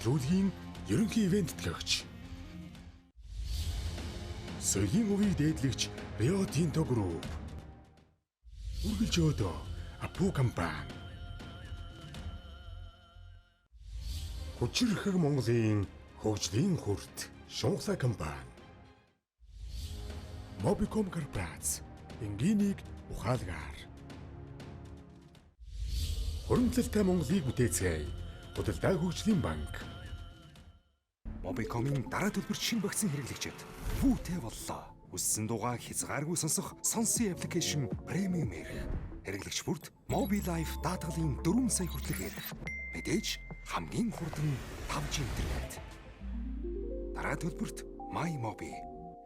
нэвтрүүлгийн ерөнхий ивент төлөөгч. Соёлын өвийг дээдлэгч Rio Tinto Group. Үргэлж өөдөө Апу компани. Хүчирхэг Монголын хөгжлийн хүрт Шунхлаа компани. Mobicom корпорац энгийнийг ухаалгаар. Хуримтлалтай Монголыг бүтээцгээе. Худалдаа хөгжлийн банк. Mobicom-ийн дараа төлбөрт шинэ вакцины хэрэглэгчид хүүтэй боллоо. Хүссэн дуугаа хязгааргүй сонсох сонсын аппликейшн премиум эрх. Хэрэглэгч бүрт Mobi Life даатгалын 4 сая хүртэлх эрх. Мэдээж хамгийн хурдан 5G интернет. Дараа төлбөрт My Mobi.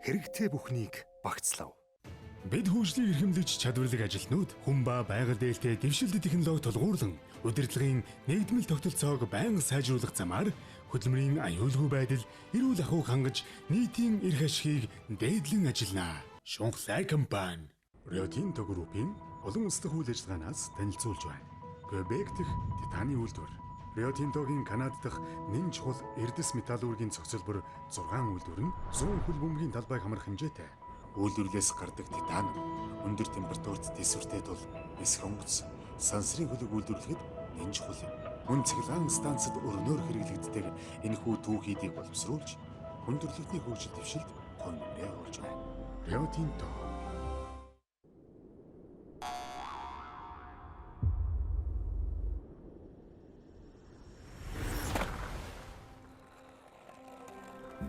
Хэрэгтэй бүхнийг багцлав. Бид хөгжлийг эрхэмлэж чадварлаг ажилтнууд хүн ба байгаль дээлтэй дэвшилт технологи тулгуурлан удирдлагын нэгдмэл тогтолцоог байнга сайжруулах замаар хөдөлмөрийн аюулгүй байдал, эрүүл ахуйг хангаж нийтийн эрх ашигыг дээдлэн ажиллана. Шунхлаа компани Rio Tinto Group-ийн олон улсдах үйл ажиллагаанаас танилцуулж байна. Quebec дэх титаны үйлдвэр. Rio Tinto-гийн Канад дахь нэн чухал эрдэс металлургийн цогцлбор 6 үйлдвэр нь 100 хөл бөмбөгийн талбайг хамрах хэмжээтэй. Үйлдвэрлэлээс гардаг титан өндөр температурт тесвэртэй тул эсрэг онгоц, сансрын хөлөг үйлдвэрлэхэд нэн чухал юм. Мөн цэглаан станцад өрнөөр хэрэглэгддэг энэхүү түүхийдийг боловсруулж хүндрэлтний хөгжил дэвшилд тун нэмрээ оруулж байна. Rio Tinto.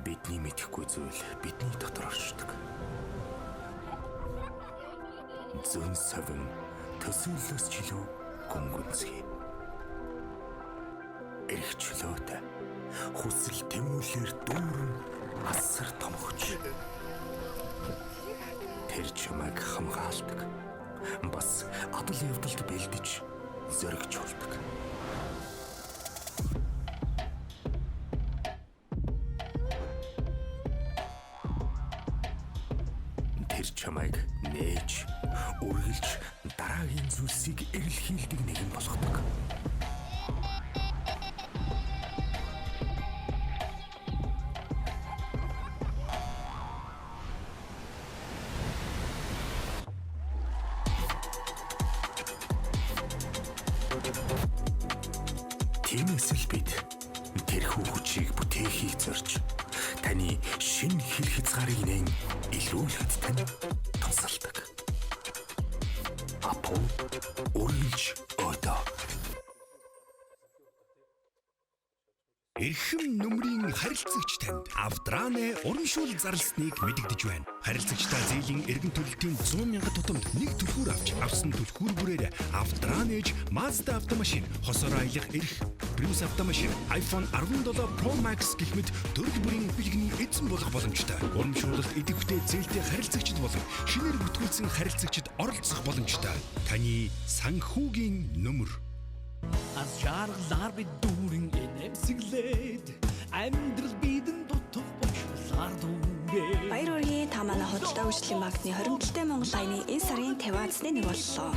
Бидний мэдэхгүй зүйл бидний дотор оршдог. Зөн савин төсөөллөөс ч илүү гүнгүнзгий. Эрх чөлөөтэй хүсэл тэмүүлээр дүүрэн асар томхож. Тэр чамайг хамгаалдаг. Бас адал явдалд бэлдэж зөрөгч болдог. Тэр чамайг нээж, үргэлж дараагийн зүйлсийг эрэлхийлдэг нэгэн болгодог. Тиймээс л бид тэрхүү хүчийг бүтээхийг зорж таны шинэ хэр хязгаарыг нэн илрүүлэхэд тань тусалдаг. Апу үргэлж өөдөө. Эрхэм нүмерийн харилцагч танд Авдране урамшуул зарлсныг мэдэгдэж байна. Харилцагчдаа зээлийн эргэн төлөлтийн 100,000 тутамд нэг түлхүүр авсан түлхүүр бүрээр Авдранеж Mazda автомашин, хосоор аялах эрх, Prius автомашин, iPhone 17 Pro Max гэх мэт төрөл бүрийн бэлгэний эзэн болох боломжтой. Урамшуулалт идэвхтэй зээлтэй харилцагчд болон шинээр бүтгүүлсэн харилцагчд оролцох боломжтой. Таны санхүүгийн нүмер. Аз жаргалаар бид дүүрэн энэмсэглээд амьдрал бидэн дутах бочлаар дүүгээ. Баяр хүргэе. Та манай худалдаа хөгжлийн банкны хоримтлалтай Монгол аяны энэ сарын 50-ны нэг боллоо.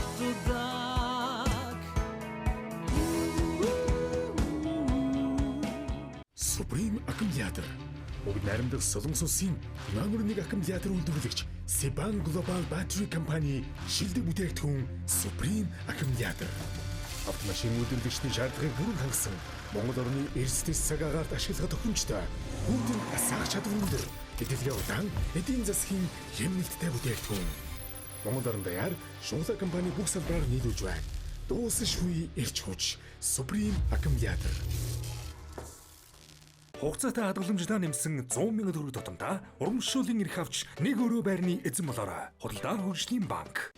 Supreme аккумулятор. Бүгд найрамдах Солонгос улсын номер 1 аккумулятор үйлдвэрлэгч Seban Global Battery компани шилдэг бүтээгдэхүүн Supreme аккумулятор. Автомашин үйлдвэрлэгчдийн шаардлагыг бүрэн хангасан Монгол орны эрсдэс цаг агаарт ашиглах тохиромжтой бүгдийн асаах чадвар өндөр хэдэлгээ удаан эдийн засгийн хэмнэлттэй бүтээгдэхүүн. Монгол орон даяар Шунхлаа компани бүх салбараар нийлүүлж байна. Дуусшгүй эрч хүч Supreme аккумулятор. Хугацаатай хадгаламжлаа нэмсэн 100,000 төгрөг тутамдаа урамшууллын эрх авч нэг өрөө байрны эзэн болоорой. Худалдаа хөгжлийн банк.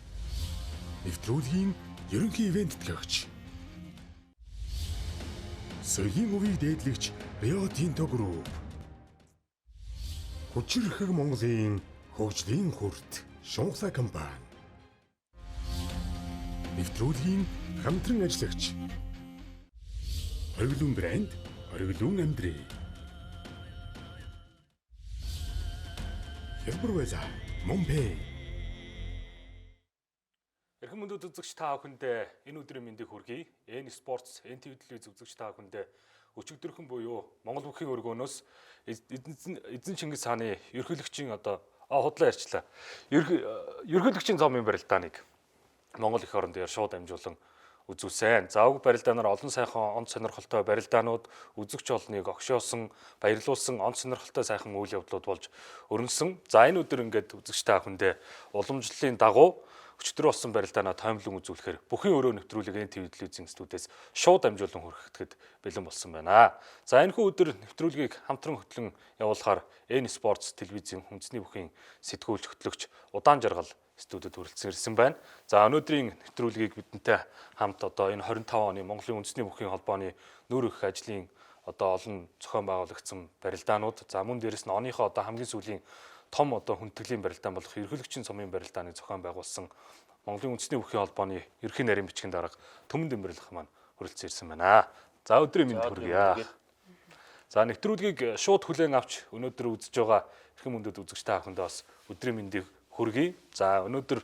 Нэвтрүүлгийн ерөнхий ивент төлөөгч. Соёлын өвийг дээдлэгч Rio Tinto Group. Хүчирхэг Монголын хөгжлийн хүрт Шунхлаа компани. Нэвтрүүлгийн хамтран ажиллагч. Хориглон брэнд, хориглон амдрий. Хэлбэрвэза Момпей. Эрхэм мөндөд үзэгч та бүхэндээ энэ өдрийн мэндийг хүргэе. N Sports NTV телевиз үзэгч та бүхэндээ өчигдөрхөн буюу Монгол бүхийн өргөөнөөс Эзэн Чингис хааны ерөнхийлөгчийн одоо худлаа ярьчлаа. Ерөнхийлөгчийн замын барилдааныг Монгол эх орон дээр шууд амжуулан үзүүлсэн. За уг барилдаанаар олон сайхан онц сонирхолтой барилдаанууд үзэгч олныг огшоосон, баярлуулсан онц сонирхолтой сайхан үйл явдлууд болж өрнөсөн. За энэ өдөр ингээд үзэгч та бүхэндээ уламжлалын дагуу өчтөр болсон барилдаанаа тоомлон үзүүлэхээр бүхэн өрөө нэвтрүүлэг НТV телевизийн студиэс шууд амжуулан хүргэхэд бэлэн болсон байна. За энэхүү өдөр нэвтрүүлгийг хамтран хөтлөн явуулахаар N Sports телевизийн хүнсний бүхийн сэтгүүлч хөтлөгч Удаан Жаргал студид хүрэлцэн ирсэн байна. За өнөөдрийн нэвтрүүлгийг бидэнтэй хамт одоо энэ 25 оны Монголын үндэсний бүхийн холбооны нүүр эх ажлын одоо олон зохион байгуулагдсан барилдаанууд, за мөн дээрэс нь оныхоо одоо хамгийн сүүлийн том одоо хүндэтгэлийн барилдаан болох ерөнхийлөгчийн цомын барилдааныг зохион байгуулсан Монголын үндэсний бүхийн холбооны ерхий нарийн бичгийн дарга Төмөн Дэмбэрлэх маань хүрэлцэн ирсэн байна. За өдрийн мэнд хүргье. За нэвтрүүлгийг шууд хүлээн авч өнөөдөр үзэж байгаа эрхэм мөндөд үзэгч та бүхэндээ бас өдрийн мэндийг хүргэе. За өнөөдөр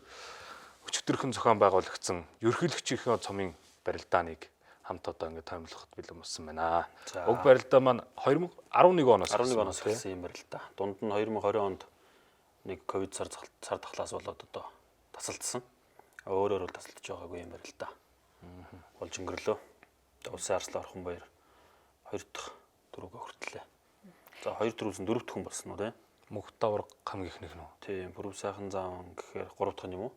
өчигдөрхөн зохион байгуулагдсан ерөнхийлөгчийн цомын барилдааныг хамт одоо ингээд тоомлоход бэлэн болсон байна. Уг барилдаа маань 2011 оноос эхэлсэн юм барилдаа. Дунд нь 2020 онд нэг ковид сар дахлаас болоод одоо тасалдсан. Өөрөөр тасалдж байгаагүй юм барилдаа. Болж өнгөрлөө. Улсын арслан орхон баяр 2 дахь дөрөвгөө хүртлээ. За 2 дөрөвс нь 4 дахь хүн болсон уу те? Мөнхтавар хамгийн ихнийх нь үү? Тийм, Бүрв сайхан зам гэхээр 3 дахь нь юм уу?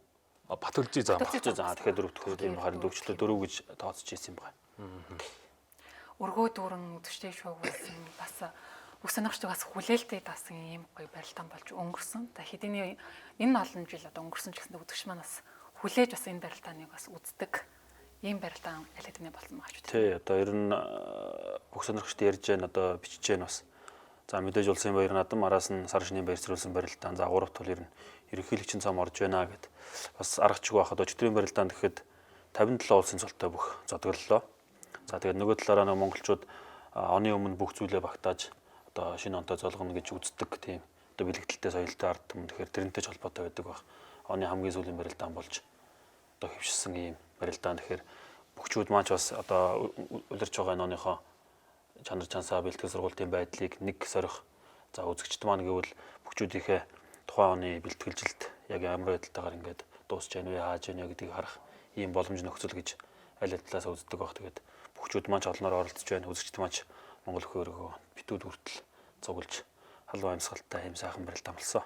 Батөлжи зам. За тэгэхээр 4 дахь хүн харин дөвчлөө 4 гэж тооцож ирсэн юм байна. Өргөө дүүрэн үзэгчтэй шоугуулсан бас бүх сонирхчдыг бас хүлээлттэй даасан ийм гоё барилдаан болж өнгөрсөн. За хэдийний энэ олон жил одоо өнгөрсөн ч гэсэн үзэгч маань бас хүлээж бас энэ барилдааныг бас үздэг. Ийм барилдаан аль хэдийнэ болсон байгаа ч үү. Тий, одоо ер нь бүх сонирхчдод ярьж байна, одоо бичиж байна бас. За мэдээж улсын баяр наадам, араас нь сар шний баяр зэрүүлсэн барилдаан. За 3 тул ер нь ерөнхийлөгчийн цом орж байна гэд бас аргачлаг байхад өчтөрийн барилдаан гэхэд 57 улсын цолтой бүх зодголлоо. За тэгээд нөгөө талаараа монголчууд оны өмнө бүх зүйлээ багтааж одоо шинэ онтой золгоно гэж үздэг тийм одоо бэлэгдэлтэй соёлтой ард түмэн тэгэхээр тэрнтэй ч холбоотой байдаг баг. Оны хамгийн сүүлийн барилдаан болж одоо хөвшсөн ийм барилдаан тэгэхээр бүгчүүд маань ч бас одоо улирч байгаа энэ оныхоо чанар чансаа бэлтгэл сургуулийн байдлыг нэг сорих. За үзэгчд маань гэвэл бүгчүүдийнхээ тухайн оны бэлтгэлжилт яг ямар байдалтайгаар ингээд дуусч байна вэ, хааж байна гэдгийг харах ийм боломж нөхцөл гэж аль талаас үздэг баг. Тэгээд бүгчүүд маань ч олноор оролцож байна. Үзэгчд маань ч Монгол өх өргөө битүүд хүртэл цуглаж халуун амьсгалтай ийм сайхан барилдаан болсон.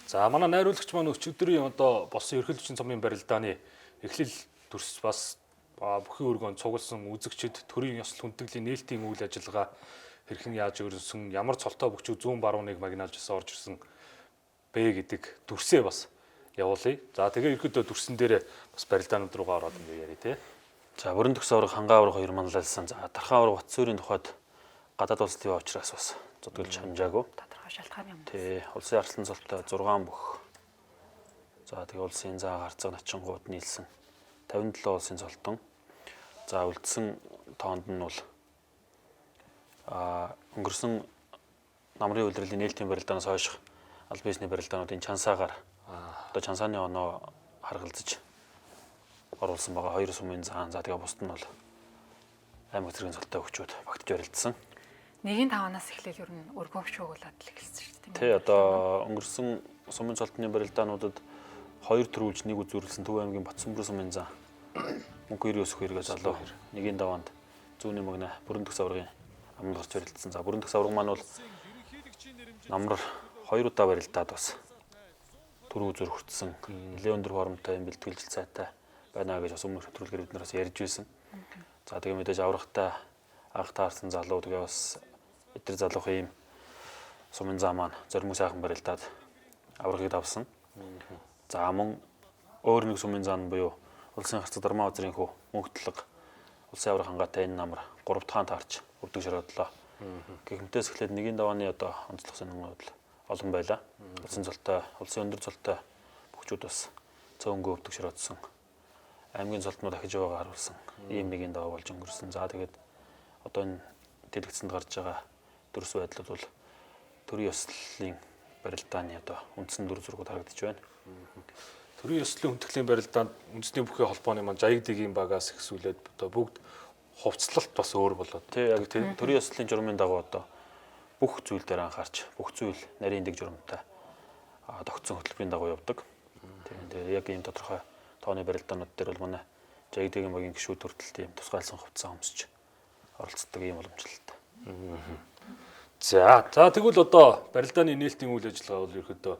За манай найруулагч маань өчигдрийн одоо болсон ерөнхийлөгчийн цомын барилдааны эхлэл төрс бас бүхий өргөнд цугласан үзэгчд төрийн ёслол хүндэтгэлийн нээлтийн үйл ажиллагаа хэрхэн яаж өрнсөн, ямар цолтой бүхчүүд 100 баруун 1 магналж орж ирсэн бэ гэдэг дүрсээ бас явуулъя. За тэгээ ерөөдөө дүрсэн дээр бас барилдаанууд руугаа ороод ингэ ярий те. За бүрэн төгс авраг хангаа авраг хоёр манлайлсан. За дархан авраг Батцөөрийн тухайд гадаад улсын төв учраас бас зодголж хамжаагүй. Тодорхой шалтгаан юм. Тий, улсын арслан цолтой 6 бүх. За тэгээ улсын заа гарцаг начингууд нийлсэн 57 улсын цолтон. За үлдсэн тоонд нь бол өнгөрсөн намрын улирлын нээлтийн барилдаанаас хойш аль биесний барилдаануудын чансаагаар одоо чансааны оноо харгалзаж оруулсан байгаа 2 сумын заан. За тэгээ бусд нь бол аймаг зэргийн цолтой өгчүүд багтж барилдсан. 1-5-аас эхлээл ер нь өргөм шуугуулаад л эхэлсэн шүү дээ. Тий, одоо өнгөрсөн сумын цолтны барилдаануудад 2 төрүүлж нэг үзүүлсэн Төв аймгийн Батсүмбэр сумын зан мөнх 9 хэрэгээ залуу 1-5-нд зүүнний мөгнө бүрэн төгс аврагын аманд гарч барилдсан. За бүрэн төгс авраг маань бол намар 2 удаа барилдаад бас түрүү үзүр хүртсэн. Нэлээд өндөр формтой юм бэлтгэлжил сайтай байна гэж бас өмнөх хөтөлбөрөөр бид нараас ярьж байсан. За тэгээ мэдээж аврагтай анх таарсан залуу тэгээ бас эдгээр залуухан ийм сумын зам маань зоримог сайхан барилдаад аврагыг давсан. За мөн өөр нэг сумын зам буюу улсын харцаг дармаа газрын хүү мөнхтлэг улсын авраг хангаатай энэ намар 3 дахь таарч өвдөг шороодлоо. Гэгмтээс эхлээд 1-5-ны одоо онцлог сонирхнууд олон байлаа. Улсын цолтой, улсын өндөр цолтой бүгчүүд бас цөөнгөө өвдөг шороодсон. Аймгийн цолтнууд дахиж байгаа харуулсан. Ийм 1-5 болж өнгөрсөн. За тэгээд одоо энэ дэлгэцэнд гарч байгаа дөрвс байдлууд бол төрийн ёслолын барилдааны одоо үндсэн дүр зургууд харагдаж байна. Төрийн ёслолын хүндэтгэлийн барилдаанд үндэсний бүхий холбооны маань 60 дэгийн багаас ихсүүлээд одоо бүгд хувцлалт бас өөр болоод. Тий яг төрийн ёслолын журмын дагуу одоо бүх зүйл дээр анхаарч бүх зүйл нарийн дэг журмтай тогтсон хөтөлбөрийн дагуу явдаг. Тэгээ яг ийм тодорхой тооны барилдаанууд дээр бол манай Жагдгийн багийн гишүүд хүртэл тийм тусгайлсан хувцас өмсөж оролцдог ийм боломжтой. За тэгвэл одоо барилдааны нээлтийн үйл ажиллагаа бол ерөөдөө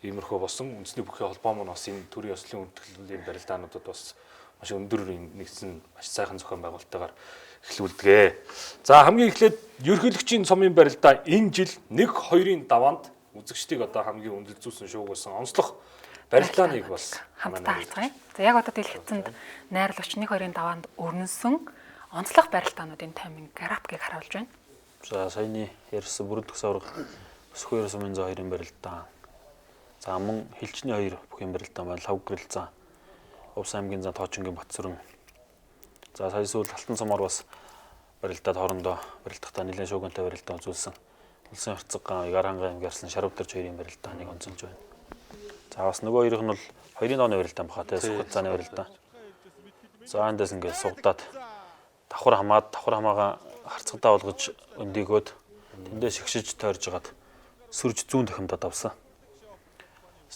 иймэрхүү босон үндэсний бүхий холбоо маань бас энэ төрийн ёслолын үндэслэлийн барилдаануудад бас маш өндөр нэгдсэн маш сайхан зохион байгуулалтайгаар эхлүүлдэг. За хамгийн эхлээд ерөнхийлөгчийн цомын барилдаа энэ жил 1-2-ын даваанд үзэгчдийг одоо хамгийн үнэлзүүлсэн шуугуулсан онцлог барилдааныг бас хамтдаа харцгаая. За яг одоо дэлгэцэнд найрал 41-2-ын даваанд өрнөсөн онцлог барилдаануудын таймын графикийг харуулж байна. За саяны ярьсан бүрэн төгс авраг Өсхөө сумын заа 2-ын барилдаан. За мөн Хилчний 2 бүхэн барилдаан байна. Лав гэрэл заа. Увс аймгийн заа Тоочингийн Батцүрэн. За сая сүүл Алтан цомоор бас барилдаад хоорондоо барилдахдаа нэлээд шуугиантай барилдаан үзүүлсэн. Улсын харцаг гаан Яранга аймгаарсан Шарвдэрч 2-ын барилдааныг онцолж байна. За бас нөгөө хоёрын нь бол 2-ын дооны барилдаан баха тий Сухад цааны барилдаан. За эндээс ингээд суглаад давхар хамаагаа харцгадаа болгож өндийгөөд тэндээс ихшиж тойрж хагаад сүрж зүүн дахимдаад авсан.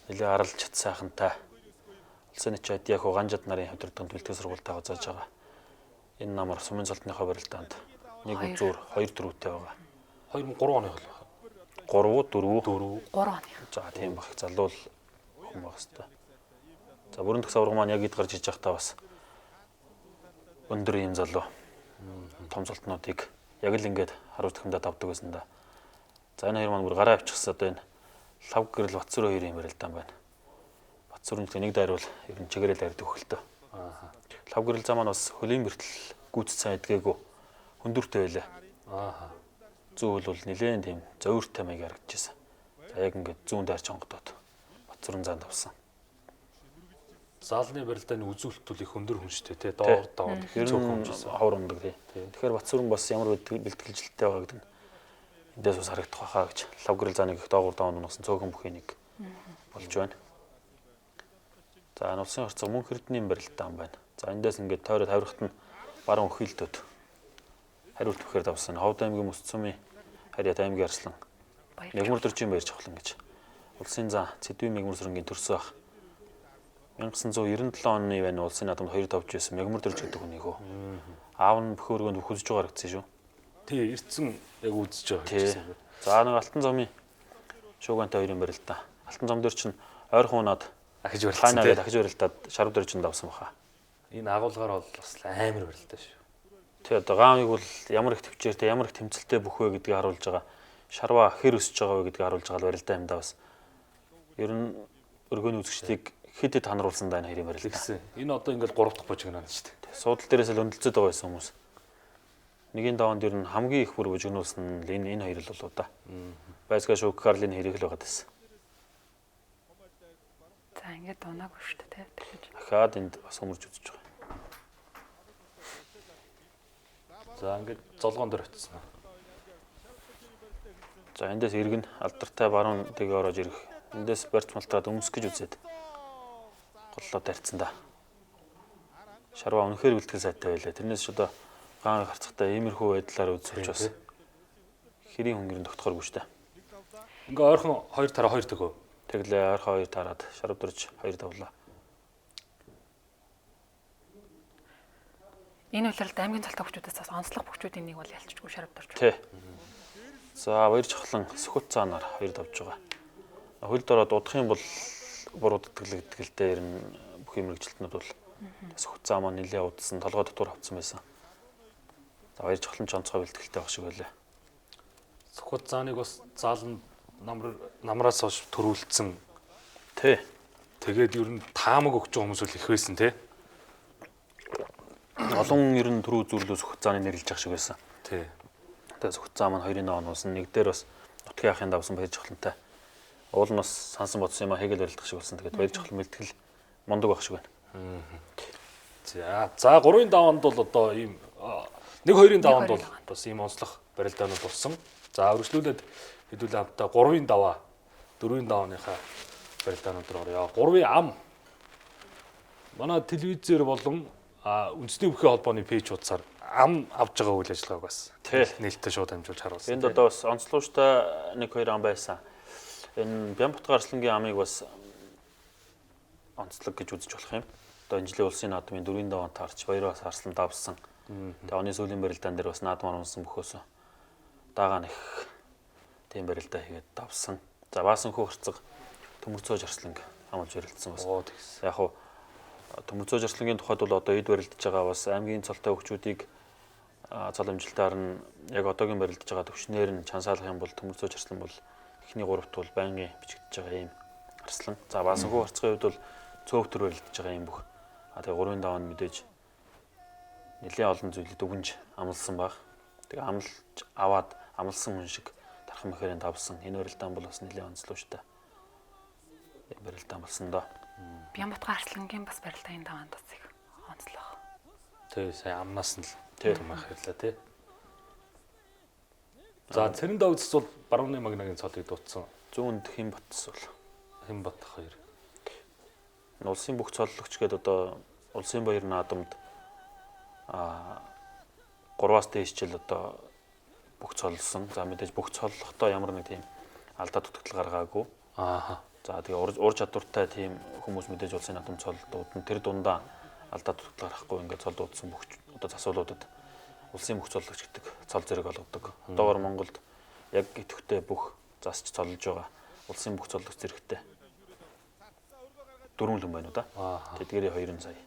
Нэлээ аралж чад сайхантай. Улсын начаад яг ганжад нарын хөдөлгөөнд бэлтгэл сургуультай зааж байгаа. Энэ намар сумын цолтныхоо барилдаанд 1 үзүүр 2 дөрөвтэй байгаа. 2003 оны хол. 3 оны. За тийм баг залуул хүн байх хэвээр. За бүрэн төгс авраг маань яг эд гарч иж байхдаа бас өндөр юм залуу том цолтнуудыг яг л ингээд харуул дахимдаад авдаг байсан да. За энэ хоёр маань бүр гараа авчихсан одоо энэ Лав гэрэл Батцүр 2-ын барилдаан байна. Батцүрэн нэг дайрвал ер нь чигээрэл ард өгөлтөө. Лав гэрэл зам маань бас хөлийн бэртэл гүйц цаа эдгээгүй хөндөртэй байлаа. Зүүл бол нэлээд тийм зөөртэй маяг харагдчихсан. За яг ингээд зүүн дайрч онгодоод Батцүрэн заанд авсан. Заалны барилдааны үзүүлэлт бол их өндөр хүнштэй тий доор даваад цөөхөн ховор ундаг тий. Тэгэхээр Батцүрэн бас ямар бэлтгэлжилттэй байгаа гэдэг нь эндээс бас харагдах байхаа гэж Лав гэрэл зааныг их доогуур даваад унасан цөөхөн бүхий нэг болж байна. За улсын харцаг мөн Эрдэнийн барилдаан байна. За эндээс ингээд тойроод хавирахт нь баруун өхилдөд хариулт бүхээр давсан. Ховд аймгийн Мөс цумын Харьяат аймгийн Арслан Мягмар дөржийн баяр жавхлан гэж улсын заа Цэдвийн Мягмар сүрэнгийн төрсөн ах 1997 оны байна улсын наадамд 2 тавж байсан Мягмар дөрж гэдэг хүнийг хөө. Аав нь бөхөөргөнд бүхэлж байгаа харагдсан шүү. Тий эрдсэн яг үзэж байгаа гэсэн. За нэг Алтан цомын шуугиантай 2-ын барилдаан. Алтан цом дээр чинь ойрхон унаад ахиж барилдсан тий. Дахиж барилдаад Шарв дөржинд давсан баха. Энэ агуулгаар бол бас амар барилдаа шүү. Тий одоо гаамыг бол ямар их төвчээртэй ямар их тэмцэлтэй бүх вэ гэдгийг харуулж байгаа. Шарва хэр өсөж байгаа вэ гэдгийг харуулж байгаа барилдаа юм да бас. Ер нь өргөний үзэгчдийг хэд хэд ханаруулсан даа энэ 2-ын барилдаа. Энэ одоо ингээд 3 дахь бужигнаа шүү дээ. Суудал дээрээс л өндөлцөд байгаа байсан хүмүүс. Нэгийн даваанд ер нь хамгийн их бүр бужигнуулсан энэ хоёр л болоо да. Байцгаа шүүх Карлины хэрэг л байгаад байсан. За ингээд дунаагүй шүү дээ тий. Ахаад энд бас өмөрж үзэж байгаа. За ингээд золгоон дээр очсон. За эндээс иргэн алдартай баруун дэгээ орож ирэх. Эндээс барьц малтаад өмсөх гэж үзээд голлоо тарьцсан да. Шарва үнэхээр бэлтгэл сайтай байлаа. Тэрнээс ч одоо гаан харцагтай иймэрхүү байдлаар үзүүлж бас хэрийн хөнгөрийн тогтохоргүй шүү дээ. Ингээ ойрхон 2 тараа 2 төгөө. Тэглээ ойрхон 2 тараад Шарв дөрж 2 давлаа. Энэ үйлрэлд аймгийн цалтай хүчүүдээс бас онцлог хүчүүдийн нэг бол ялцчгүй Шарв дөрж. Тий. За баяр жахлан Сүхөт цаанаар 2 давж байгаа. Хөлд ороод удах юм бол буруудтгэлэгдгэлтэй ер нь бүх юм мэрэгчлэтнүүд бол Сүхөт цаа маань нэлээд удсан толгой дотор авцсан байсан. За баяр жахлан ч онцгой бэлтгэлтэй байх шиг байлаа. Сүхөт цааныг бас заалн намраас хойш төрүүлсэн. Тий. Тэгээд ер нь таамаг өгч байгаа хүмүүс л их байсан тий. Олон ер нь төрөө зүрлөө Сүхөт цааны нэрлж явах шиг байсан. Тий. Тэгээд Сүхөт цаа маань 2-ын оноос нэг дээр бас нутгийн ахын давсан баяр жахлантай. Уул нь бас сансан бодсон юм а Хегел барилдах шиг болсон. Тэгээд баяр жахлан бэлтгэл мундаг байх шиг байна. За 3-ын даваанд бол одоо ийм 1-2-ын даваанд бол бас ийм онцлог барилдаанууд болсон. За үргэлжлүүлээд хэдүүлээ хамтдаа 3-ын даваа 4-ийн давааныхаа барилдаанууд руу орё. 3-ын ам манай телевизээр болон үндэсний бүхий холбооны пэйж хуудасаар ам авж байгаа үйл ажиллагааг бас нээлттэй шууд амжуулж харуулсан. Энд одоо бас онцлогчтой 1-2 ам байсан. Энэ Бямбатгай Арслангийн амыг бас онцлог гэж үзэж болох юм. Одоо энэ жилийн улсын наадмын 4-ийн даваанд таарч Баяраас Арслан давсан. Тэгээ оны сүүлийн барилдаан дээр бас наадмаар унсан бөхөөс дагаа нэх тийм барилдаа хийгээд давсан. За Баасанхүү харцаг Төмөрцөөж Арсланг амлж барилдсан бас. Яг хуу Төмөрцөөж Арслангийн тухайд бол одоо эд барилдаж байгаа бас аймгийн цолтой хөгчүүдийг цол амжилтаар нь яг одоогийн барилдаж байгаа төвшнээр нь чансаалах юм бол Төмөрцөөж Арслан бол эхний 3-т бол байнгын бичигдэж байгаа юм арслан. За Баасанхүү харцгийн хувьд бол цөөвтөр барилдаж байгаа юм бүх. Тэгээ 3-ын даваанд мэдээж нэлээд олон зүйлийг дүгнж амлсан баг. Тэгээ амлж аваад амлсан хүн шиг дархан махарын давсан. Энэ барилдаан бол бас нэлээд онцлогчтой. Барилдаан болсон доо. Бямбатгай Арслангийн бас барилдааны даваанд бас их онцлог. Тэгээ сая амнаас нь л тийм махарлаа тий. За цэрэн давцс бол барууны магнагийн цолыг дуудсан. Зүүнд Химбатс бол Химбат 2. Улсын бүх цоллогч гээд одоо улсын баяр наадамд 3-аас дээш жил одоо бүх цоллсон. За мэдээж бүх цоллохдоо ямар нэг тийм алдаа дутагдал гаргаагүй. За тэгээ ур чадвартай тийм хүмүүс мэдээж улсын наадам цол дуудан тэр дундаа алдаа дутагдал гарахгүй ингээд цол дуудсан бүх одоо засвуулуудад улсын бүх цоллогч гэдэг цол зэрэг олгодог. Одоогоор Монголд яг идэвхтэй бүх засч цоллож байгаа улсын бүх цоллогч зэрэгтэй 4 хүн байна уу да. Тэдгээрийн 2 сая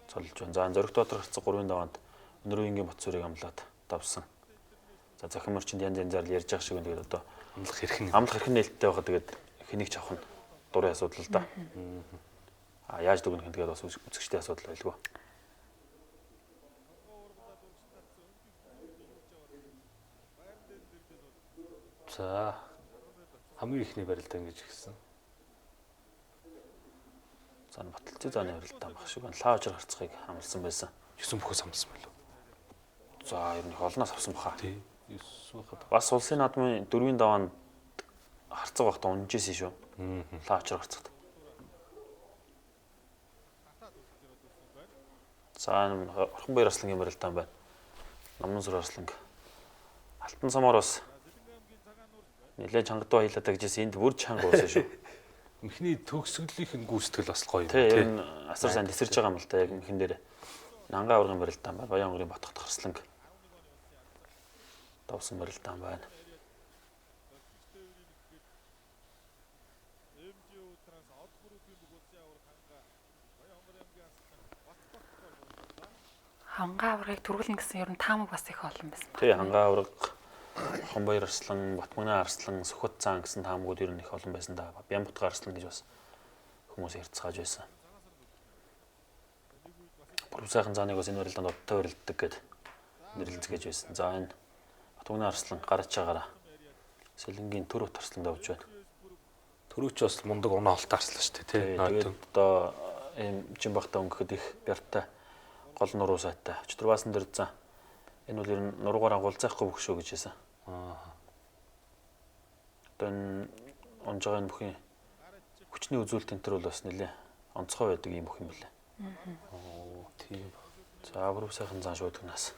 цоллож байна. За Зоригт Баатар харцаг 3-ын даваанд Өнөр үеийн Батцуурыг амлаад давсан. За захин мөрчинд янз янзаар ярьж байгаа шиг тэгээд одоо амлах хэрхэн нээлттэй байгаа тэгээд хэнийг ч авах нь дурын асуудал л да. Яаж дүгнэх нь тэгээд бас үзэгчтэй асуудал байлгүй. За хамгийн ихний барилдаан гэж хэлсэн. За Баталцын зааны барилдаан баг шиг байна. Лаажир харцгийг амлсан байсан. 9 бүхээс амлсан байлоо. За ер нь холноос авсан баха. Тий. 9 байхад. Бас улсын наадмын 4-ийн даваанд харцаг багтаа унжижсэн шүү. Лаажир харцагт. За Орхон баяр Арслангийн барилдаан байна. Намнан сүр Арсланг. Алтан самороос нэлээд чангадуу аялаад гэжсэн энд бүр чанга уусан шүү. Эхний төгсгөлийн гүйцэтгэл бас гоё юм. Тийм асар сайн тесэрж байгаа юм л та яг мхэн дээр. Нангаа аврагын барилдаан байна. Баян онгорын Батхат Арсланг давсан барилдаан байна. Хангаа аврагыг төрүүлнэ гэсэн ер нь таамаг бас их олон байсан байна. Тий хангаа авраг Орхон баяр Арслан, Батмагна Арслан, Сүхбат цаан гэсэн таамагуд ер нь их олон байсан да. Бямбатгай Арслан гэж бас хүмүүс ярьцгааж байсан. Бүр сайхан зааныг бас энэ барилдаанд одтой барилддаг гэд нэрлэлцгээж байсан. За энэ Батмагна Арслан гарч байгаараа Сэлэнгийн Төрөт Арслан давж байна. Төрөөч бас мундаг унаа холтой арслаа шүү дээ тий. Тэгээд одоо ийм Жимбахта өнгөхөд их бяртай гол нуруу сайтай. Өчтөр дээр зан энэ бол ер нь нуруугаар агуулзахгүй бүх шүү гэж хэлсэн. Одоо энэ онж байгаа энэ бүхэн хүчний үзүүлэлт энэ төр бол бас нэлээ онцгой байдаг юм бүх юм билээ. Тийм. За бүрв сайхан зан шуудгнаас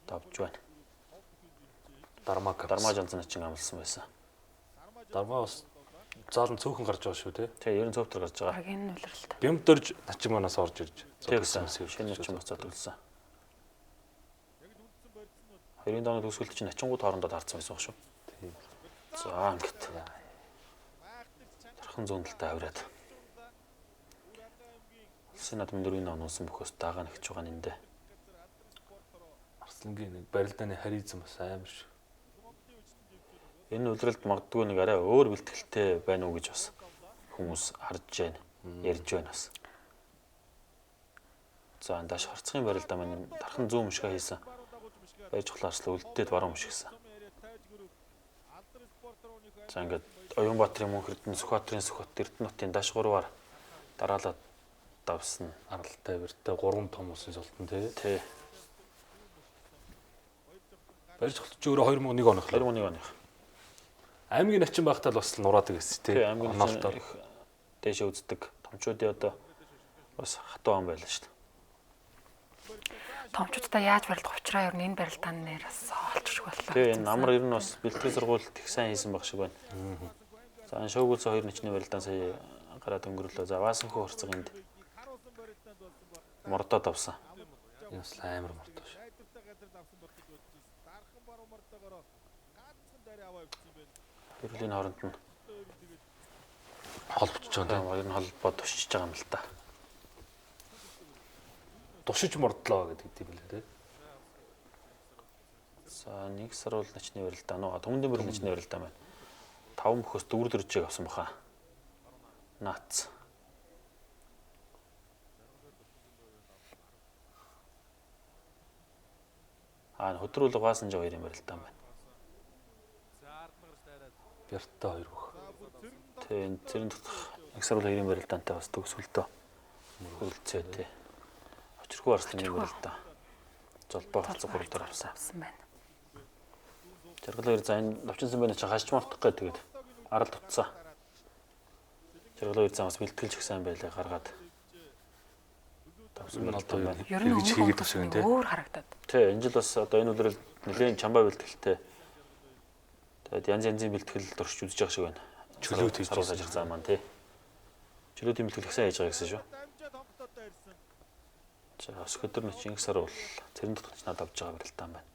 давж байна. Дармаа жанцны чин амлсан байсан. Дармаа бас заалан цөөхөн гарч байгаа шүү тий. Тэгээ ер нь цөөвтөр гарч байгаа. Агийн үлрэлт. Бямд дөрж начин манаас орж ирж. Тэгсэн шинэ начин бас зодулсан. 2-ын давны төгсгөлт чинь начингууд хоорондоо таарсан байсан шүү. Тийм. За ингээд. Тархан зүүнэлтэй авираад. Улсын наадмын 4-ийн давны унсан бөхөөс дагаа нэгж байгаа нэндэ. Арслангийн нэг барилдааны харизм бас амар шүү. Энэ үлрэлт магадгүй нэг арай өөр бэлтгэлтэй байна уу гэж бас хүмүүс харж байна. Ярьж байна бас. За энэ дааш харцгийн барилдаа маань тархан зүүн мушгаа хийсэн. Байж хлаарслаа үлдээд баруун мушгисан. За ингээд Оюнбаатарын мөн Эрдэнэ Сүхбаатарын Сүхбат Эрдэнэтийн дааш 3-аар дараалаад давсан. Аралтай бэртэй 3 том улсын цолтон тий. Барьж хөлтөж өөрөө 2001 оных. 2001 оных. Аймгийн начин багтаал бас нураадаг гэсэн тий. Аймгийн начин дээшээ үздэг. Томчуудын одоо бас хатуу ам байлаа шүү дээ. Томчуудаа яаж барилдах учраа ер нь энэ барилдааны нэрээс олчих боллоо. Тэгээ энэ амар ер нь бас бэлтгэл сургуульд их сайн хийсэн баг шиг байна. За энэ шоугуулсан 2 начны барилдаан сая гараад өнгөрлөө. За Ваасанхүү хурцаг энд мордоод авсан. Энэ бас амар мордоо шүү. Хөрлийн хооронд нь Холбогдож байгаа юм. хоёр нь холбоо тушиж байгаа юм л та. Тушиж мордлоо гэдэг юм лээ тий. За нэг сар бол начны барилдаан уу. Түмэндэн барилдааны начны барилдаан байна. 5 мөхөөс 4 дөржийг авсан баха. Наац. Хөдрүүлэг Ваасан жоо 2-ын барилдаан байна. Бяртаа 2 бүх. Тэгээ зэрэг нэг сар бол 2-ын барилдаантай бас төгсгөлтөө хөрөлцөө тий. Очирхүү арсланы барилдаан. Золбоо хацаг 3 дээр авсан байна. Жаргалаар за энэ давчинсан байна чи хашч мартах гэ тэгээд арал утсан. Жаргалаар за бас бэлтгэлж их сайн байлаа гаргаад. Тавсан барилдаан байна. Эргэж хийгээд тусах юм тий. Өөр харагдаад. Тий, энэ жил бас одоо энэ үлрэл нэлээд чамбаа бэлтгэлтэй. Тэгээд янз янзын бэлтгэл дурч үзэж байгаа шиг байна. Чөлөөт хийж байгаа зам маань тий. Чөлөөт бэлтгэл их сайн хийж байгаа гэсэн шүү. За өсгөдөр нь чинь их сар бол цэрэн дотгоч надад авч байгаа барилдаан байна.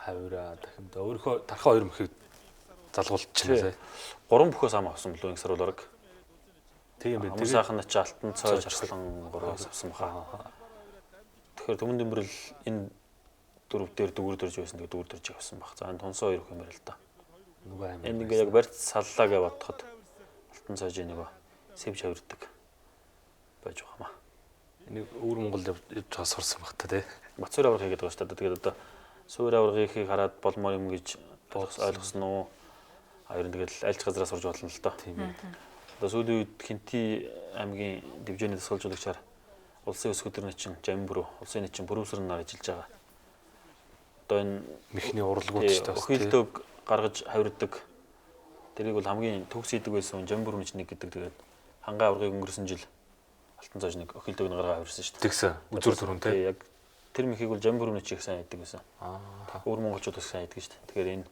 Хавраа дахин өөрийнхөө тархаа 2 мөхийг залгуулчихна. 3 бөхөөс ам авсан болов энэ сар бол орог. Тийм байх. Тэр сайхан ч алтан цой жарслан 3-аас авсан баха. Тэгэхээр түмэн дэmbэрэл энэ 4 дээр дүүр дөрж байсан тэгээд дүүр дөрж авсан баг. За энэ тунсаа 2 хэмээр л да. Нөгөө аим. Энд ингээ яг барьц саллаа гэж бодоход алтан цойж нөгөө сэвж хавирдаг байж байгаа маа. Энийг өвөр Монгол явж байгаа сурсан баг та тий. Бацуур авраг хийгээд байгаа шүү дээ. Тэгээд одоо суур аврагыг хараад болмоор юм гэж ойлгосон уу? Хоёр нь тэгэл альч газраас сурж болно л доо. Тийм ээ. Одоо сүүлийн үед Хинти аймгийн дивжээний дасгалжуулагчаар улсын өсгөдөрний чин Жамбүр, улсын чин Бүрүүсрэн нар ажиллаж байгаа. Одоо энэ мэхний урлагууд ч бас өхөлдөг гаргаж хавирдаг. Тэрийг бол хамгийн төгс хийдэг байсан Жамбүр мичник гэдэг тэгээд хангаа аврагыг өнгөрсөн жил алтан цааш нэг өхөлдөг нь гаргаа хавирсан шүү дээ. Тэгсэн. Үзүр төрүн тий. Яг тэр мөхийг бол Жамбүр мичиг сайн хийдэг байсан. Өөр монголчууд бас сайн хийдэг шүү дээ. Тэгэхээр энэ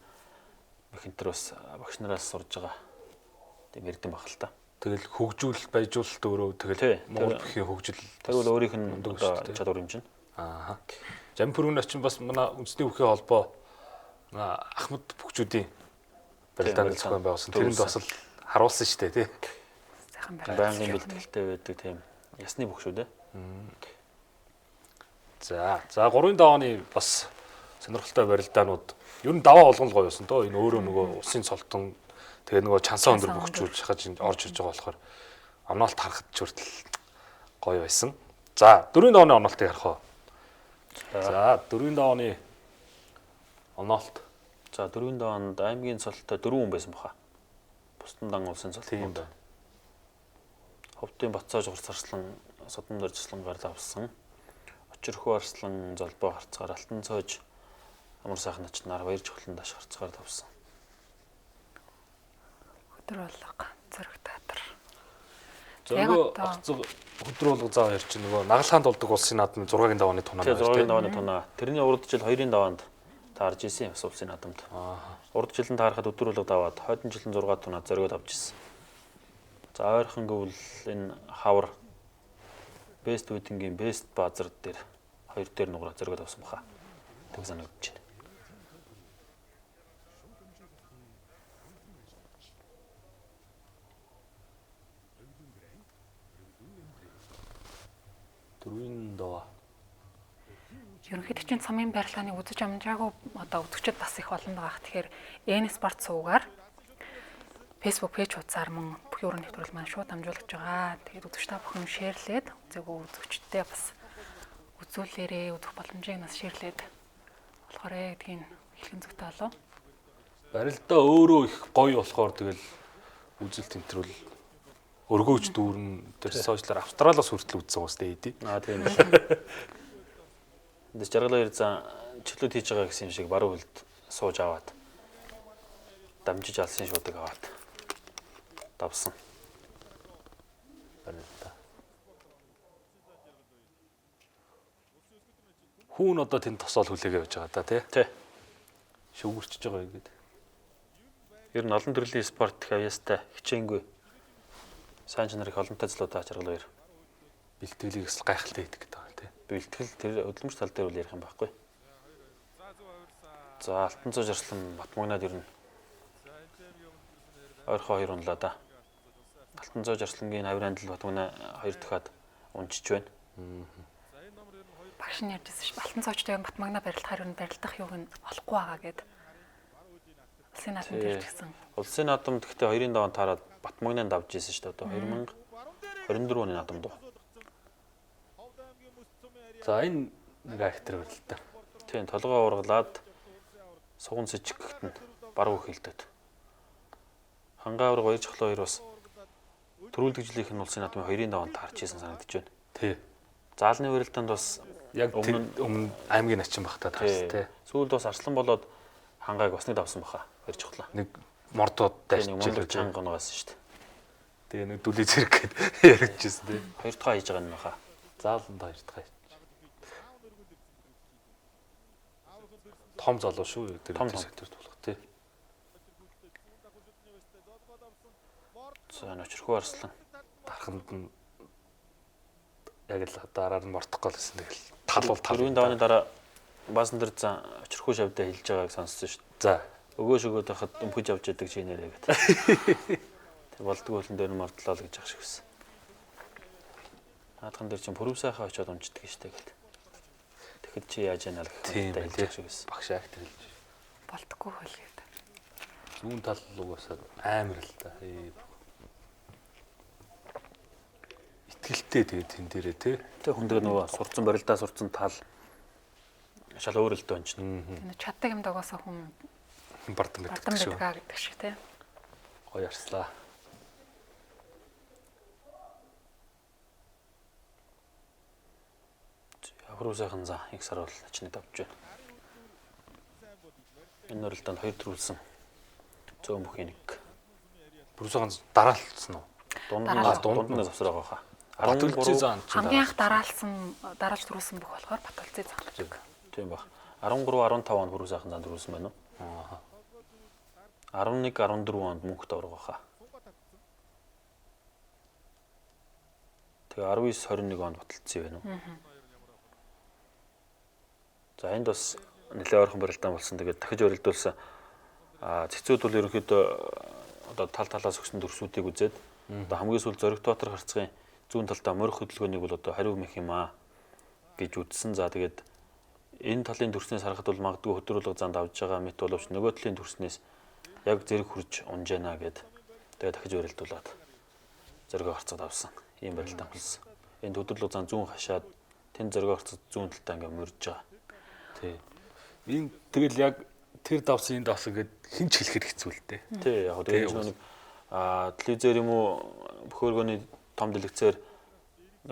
мехэнтер бас багш нараас сурж байгаа. Тийм ярдэн бахал та. Тэгэл хөгжүүл баяжуулалт өөрөө тэгэл Монгол бүхийн хөгжил. Тэр бол өөрийнх нь одоо чадвар юм чинь. Аа. Жампүрүүн очин бас манай үндэсний бүхийн холбоо Ахмад бүхчүүдийн барилдааны зохион байгуулсан. Тэрэнд бас л харуулсан шүү дээ тий. Сайхан байнгын бэлтгэлтэй байдаг тийм ясны бүхшүүд ээ. За 3-7 оны бас сонирхолтой барилдаанууд ер нь даваа болгон л гоё байсан доо. Энэ өөрөө нөгөө усын цолтон тэгээ нөгөө чансаа өндөр бөхчүүл шахаж орж ирж байгаа болохоор онолт харахад ч хүртэл гоё байсан. За 4-7 оны онолтыг харах уу? За 4-7 оны онолт. За 4-7 онд аймгийн цолтой 4 хүн байсан баха. Бусдан дан улсын цолт. Тийм байна. Ховдын Бацааж хурц арслан Содон дөржлөн гард авсан. Очирхүү арслан золбоо харцгаар алтан цойж амар сайхан начнаар баяр чухлан даш харцгаар тавсан. Өдөр болго зөрөг театр. Зөргөө орцог өдрүүлэг зав ярьж нөгөө Нагалхаанд болдог улсын наадмын 6-гийн давааны тунаа байна. 6-гийн давааны тунаа. Тэрний урд жил 2-ын даваанд таарж исэн бас улсын наадамд. Урд жилд таарахад өдрүүлэг даваад хойдон жилэн 6 тунаа зөргөөд авч исэн. За ойрхон гэвэл энэ хавар Бест Үдингийн Бест баазар дээр 2 дээр нугараа зөргөөд авсан баха. Тэг санагдаж байна. Ерөнхийдөө чинь цамын барилгааны үзэж амжаагүй одоо үзэгчд бас их олон байгаа. Тэгэхээр N Sport суугаар Facebook пэйж хуудасаар мөн бүхий өрн нэвтрүүл маань шууд амжуулж байгаа. Тэгээд үзэгч та бүхэн шеэрлээд үзээгүй үзэгчтэй бас үзүүлээрээ үзэх боломжийг нас шеэрлээд болохоор гэдгийг хэлхэн зүгтэй болов. Барилдаа өөрөө их гоё болохоор тэгэл үзэл тэмтрүүл өргөөж дүүрэн тэр сошиалар Австралиас хүртэл үзсэн уус дээ. Тийм байна. Энд жаргалаар за чөлөөт хийж байгаа гэсэн юм шиг баруун хөлд сууж аваад дамжиж алсын шуудаг аваад давсан. Барилдаа. Хүүн одоо тэнд тосоол хүлээгээ байж байгаа да тий. Тий. Шүүгэрчж байгаа юм гээд. Ер нь олон төрлийн спорт их аяастай хичээнгүй. Сайн чанар их олонтой злуудаа ачаргал баяр. Бэлтгэлийг бас гайхалтай хийдэг гэдэг байгаа тий. Бэлтгэл тэр хөдөлмөрч тал дээр үл ярих юм байхгүй. За Алтанцоо жарслан Батмагнаад ер нь ойрхон 2 унлаа да. Алтанцоо жарслангийн авирандл Батмагнаа 2 дахиад унчиж байна. Багш нь ярьжсэн ш. Алтанцоочтой Батмагнаа барилдахаар юу барилдах юуг нь олохгүй байгаа гэд. Улсын наадмын дээр ч гэсэн. Улсын наадам гэхдээ 2-ын даван таараад Батмагнаанд авч ирсэн шүү дээ. Одоо 2024 оны наадам дуу. За энэ нэг актер байл л да. Тийм толгоо ургалаад суган сэжиг гэхэд нь баруун хилдэд. Хангаа авраг 2 чахлаа 2 бас төрүүлдэгжлийнх нь улсын наадмын 2-ын даван таарч ирсэн санагдаж байна. Тий. Заалны барилдаанд бас Яг өмнө аймгийн начин багтаа таарсан тий. Сүүлд бас арслан болоод хангааг бас нэг давсан баха 2 чахлаа. Нэг мордууд Нэг дайчилж монгол чанга гоноогоос шүү дээ. Тэгээ нэг дүлий зэрэг гээд яригдчихсэн тий. 2 дахь хийж байгаа юм баха. Зааланд 2 дахь. Том залуу шүү тэр сектор тулах тий. За ночрхуу арслан Дарханд нь яг л дараар нь мортох гол гэсэн тэгэл талуул тал. 4-ийн давааны дараа баасан дээр за очрхуу шавдаа хэлж байгааг сонссон шүү дээ. За Өгөөш өгөөд байхад өмхөж авч яадаг чи нэрээ гэдэг. Тэг болдгоо болон дээр нь мордлоо л гэж ах шиг байсан. Наадхан дээр чинь пүрэв сайхаа очиод унждаг штэ гэд. Тэгэхэд чи яаж яана л гэх хэлж ах шиг байсан. багш актер хэлж. Болдгоо хөл гэдэг. Зүүн тал угаасаа амар л да. Итгэлтэй тэгээ тэн дээрээ тий. Тэг хүн дээр нөгөө сурцсан барилдаа сурцсан тал шал өөр л дөө чинь. Энэ чаддаг юм дагаас хүн Бардам бардам гэдэг шүү. байдгаа гэдэг шиг тий. Гоё арслаа. Авруу сайхан за их сар бол ачны давж байна. Энэ өрөлдөнд 2 төрүүлсэн. Зөөн бүхий нэг. Бүрсэхэн дараалцсан уу? Дунд нь завсар байгаа хаа. Батулцын заан чи. Хамгийн анх дараалж төрүүлсэн бүх болохоор Батулцын зам гэж. Тийм баг. 13 15 онд бүрүү сайхан зан төрүүлсэн байна уу? Аа. 11 14 онд мөнхөд орох хаа. Тэгээ 19 21 онд баталцсан байна уу? За энд бас нэлээд ойрхон барилдаан болсон. Тэгээд дахиж өрөлдүүлсэн. Цэцүүд бол ерөнхийдөө одоо тал талаас өгсөн төрсүүдийг үзээд одоо хамгийн сүүл Зоригтбаатар харцгийн зүүн талдаа морих хөдөлгөөнийг бол одоо хариу мэх юм аа гэж үзсэн. За тэгээд энэ талын төрснөөс харахад бол магадгүй хөдрүүлэг занд авж байгаа мэт боловч нөгөө талын төрснөөс яг зэрэг хурж унжаана гэд тэгээд дахиж өрөлдүүлээд зоригоо харцад авсан. Ийм барилдаан болсон. Энэ хөдрүүлэг зан зүүн хашаад тэн зоригоо харцад зүүн талдаа ингээ мөрж байгаа. Тий. Энэ тэгэл яг тэр давсан энэ давсан гэд хинч хэлэхэд хэцүү л дээ. Тий, яг тэгээд нэг телевизээр юм уу бөхөөргөний том дэлгэцээр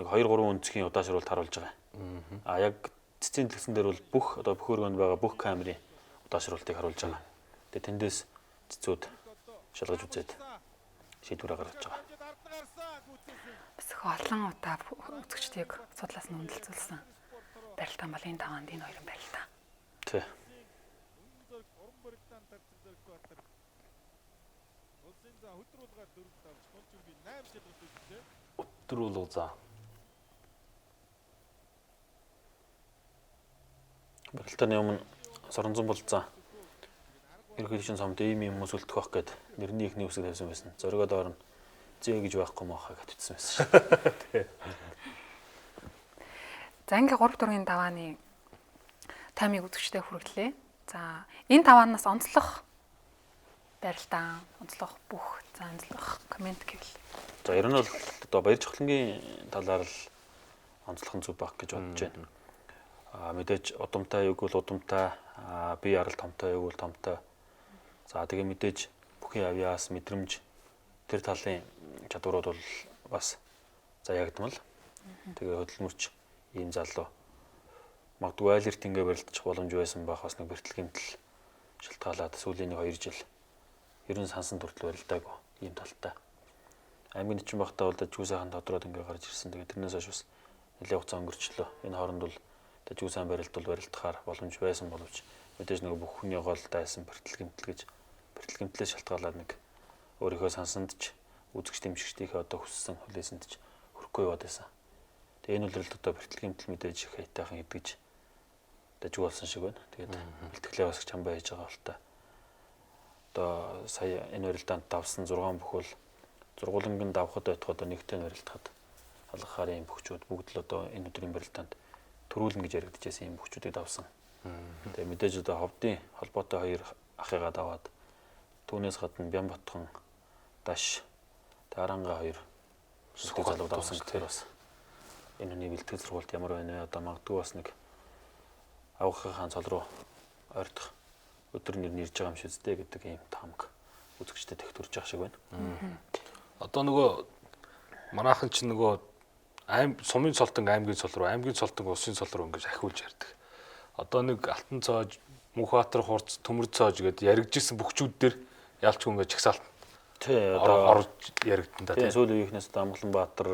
нэг 2 3 өнцгийн удаашруулалт харуулж байгаа. Яг цэцгийн дэлгэцэн дээр бол бүх одоо бөхөөргөнд байгаа бүх камерын удаашруулалтыг харуулж байгаа. Тэгээд тэндээс цэцүүд шалгаж үзээд шийдвэрээ гаргаж байгаа. Бас их олон удаа үзэгчдийг судлаас нь үнэлцүүлсэн. Барилдаан бол энэ таванд энэ хоёрын барилдаан. Тий. Өдрүүлүү за. Барилдааны өмнө Соронзон бол за ерөнхийдөө сомд ийм юм хүмүүс үлдэх байх гэд нэрний ихний үсэг тавьсан байсан. Зоригоо доор нь зээ гэж байхгүй махаа гэж ütсэн байсан шүү. За ингээ 3 4-ийн давааны таймыг үзэгчтэй хүргэлээ. За энэ таваанаас онцлох барилдаан, онцлох бүх онцлох комент гэвэл. За ер нь бол одоо баяр чухлангийн талаар л онцлох нь зүг байх гэж бодож байна. Мэдээж удамтай юу гэвэл удамтай, бие арал томтой юу гэвэл томтой. За тэгээ мэдээж бүхий авьяас, мэдрэмж тэр талын чадварууд бол бас заягдмал. Тэгээ хөдөлмөрч ийм залуу магадгүй айлэрт ингээ барилдчих боломж байсан байх бас нэг бэртлэгэмтэл шалтгаалаад сүүлийн 2 жил ер нь сансан төртөл барилдаагүй ийм талтай. Аймгийн нэгэн багтаа бол дажгүй сайхан тодроод ингээ гарч ирсэн. Тэгээ тэрнээс хойш бас нэлээд хугацаа өнгөрчлөө. Энэ хооронд бол Тэжүү сайн барилдвал барилдахаар боломж байсан боловч мэдээж нэг бүх хүний гол дайсан бэртэл гэмтлээс шалтгаалаад нэг өөрийнхөө сансанд ч үзэгч дэмжигчдийнхээ одоо хүссэн хүлээсэнд ч хүрэхгүй яваад байсан. Тэгээ энэ үйлрэлд одоо бэртэл гэмтэл мэдээж их хайтайхан идэгж дажиг болсон шиг байна. Тэгээд бэлтгэлээ бас чамбай хийж байгаа бол та. Одоо сая энэ барилдаанд давсан 6 бүхэл зургуулангийн давхад байтугай одоо нэгтэй барилдахад алгахаар юм бүхчүүд бүгд л одоо энэ өдрийн барилдаанд төрүүлнэ гэж яригдчихсэн юм бүхчүүдийг давсан. Тэгээ мэдээж одоо ховдын холбоотой 2 ахыгаа даваад түүнээс гадна Бямбатхан Даш Таранга 2 сүхтэй залуу давсан гэхээр бас энэ хүний бэлтгэл сургалт ямар байна вэ? Одоо магадгүй бас нэг авахын хаан цол руу ойртох өдөр нэрж байгаа юм шиг зүтэй гэдэг ийм таамаг үзэгчдэд их төрж байгаа шиг байна. Одоо нөгөө манайхан ч нөгөө сумын цолтон аймгийн цол руу, аймгийн цолтон улсын цол руу ингэж ахиулж ярьдаг. Одоо нэг Алтан цоож, Мөнхбаатар хурц, Төмөр цоож гэдээ яригдчихсэн бүхчүүд дээр ялчгүй ингэж чагсаалт. Тий, одоо орж яригдан та. Тий, сүүлийн үеийнээс одоо Амгаланбаатар,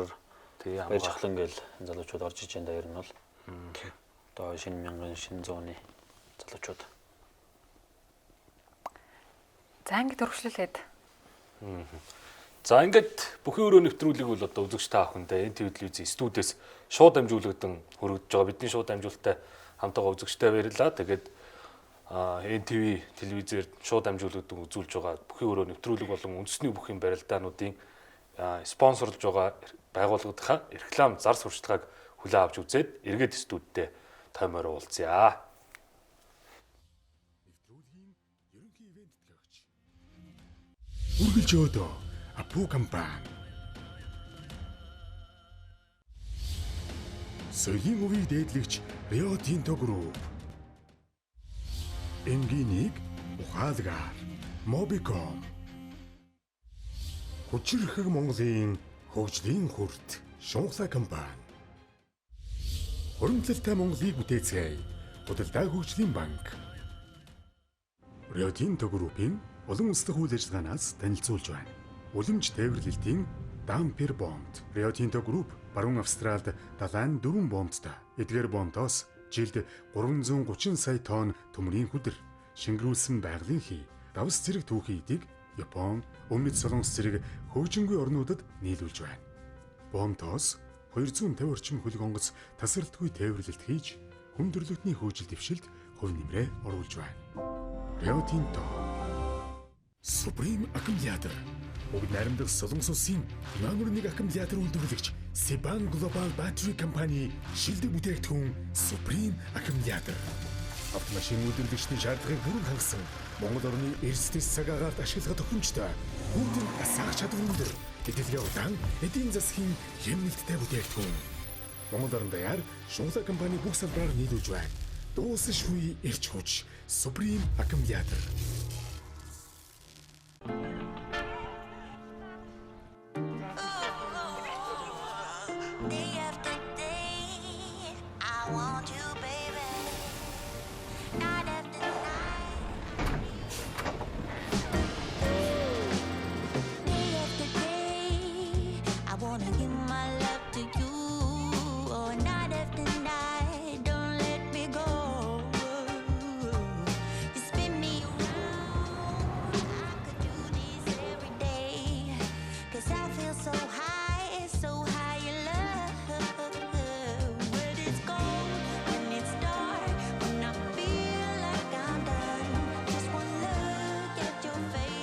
Баяржахлан гээл залуучууд орж иж энэ даяар нь бол одоо шинэ мянган шинэ зууны залуучууд. За ингэж өргөжлүүлээд. За ингээд бүхий өрөө нэвтрүүлэг бол одоо үзэгч та бүхэндээ энэ телевизийн студиэс шууд дамжуулагдсан хөрөгдөж байгаа. Бидний шууд дамжуулалттай хамтаага үзэгчтэй баярлалаа. Тэгээд НТV телевизээр шууд дамжуулагдсан үзүүлж байгаа бүхий өрөө нэвтрүүлэг болон үндэсний бүхий барилдаануудын спонсорлж байгаа байгууллагынхаа реклам зар сурталчилгааг хүлээн авч үзээд эргээд студидтэй таймаар уулзъя. Нэвтрүүлгийн ерөнхий ивент төлөөгч. Үргэлж өдөө Апу компани. Соёлын өвийг дээдлэгч Rio Tinto Group. Энгинийг ухаалгаар Mobicom. Хүчирхэг Монголын хөгжлийн хүрт Шунхлаа компани. Хуримтлалтай Монголыг бүтээцгээе. Худалдаа хөгжлийн банк. Rio Tinto Group-ийн олон улсдах үйл ажиллагаанаас танилцуулж байна. Улимж тээвэрлэлтийн Дампер бомб. Rio Tinto Group баруун Австралид далайн 4 бомбтой. Эдгээр бомбоос жилд 330 сая тонн төмрийн хүдэр, шингэрүүлсэн байгалийн хий, давс зэрэг түүхий эдийг Япон, Өмнөд Солонгос зэрэг хөгжингүй орнуудад нийлүүлж байна. Бомбоос 250 орчим хөлөг онгоц тасралтгүй тээвэрлэлт хийж, хүн төрөлхтний хөгжил дэвшилд хувь нэмрээ оруулж байна. Rio Tinto Supreme аккумулятор. Уг найрамдах Солонгос улсын номер 1 аккумулятор үйлдвэрлэгч Seban Global Battery компани шилдэг бүтээгдэхүүн Supreme аккумулятор. Автомашин үйлдвэрлэгчдийн шаардлагыг бүрэн хангасан Монгол орны эрсдэс цаг агаарт ашиглах төхөмжтэй бүгд асаах чадвар өндөр хэдэлгээ удаан эдийн засгийн хэмнэлттэй бүтээгдэхүүн. Монгол орн даяар Шунхлаа компани бүх салбараар нийлүүлж байна. Дуусах шгүй эрч хүч Supreme аккумулятор.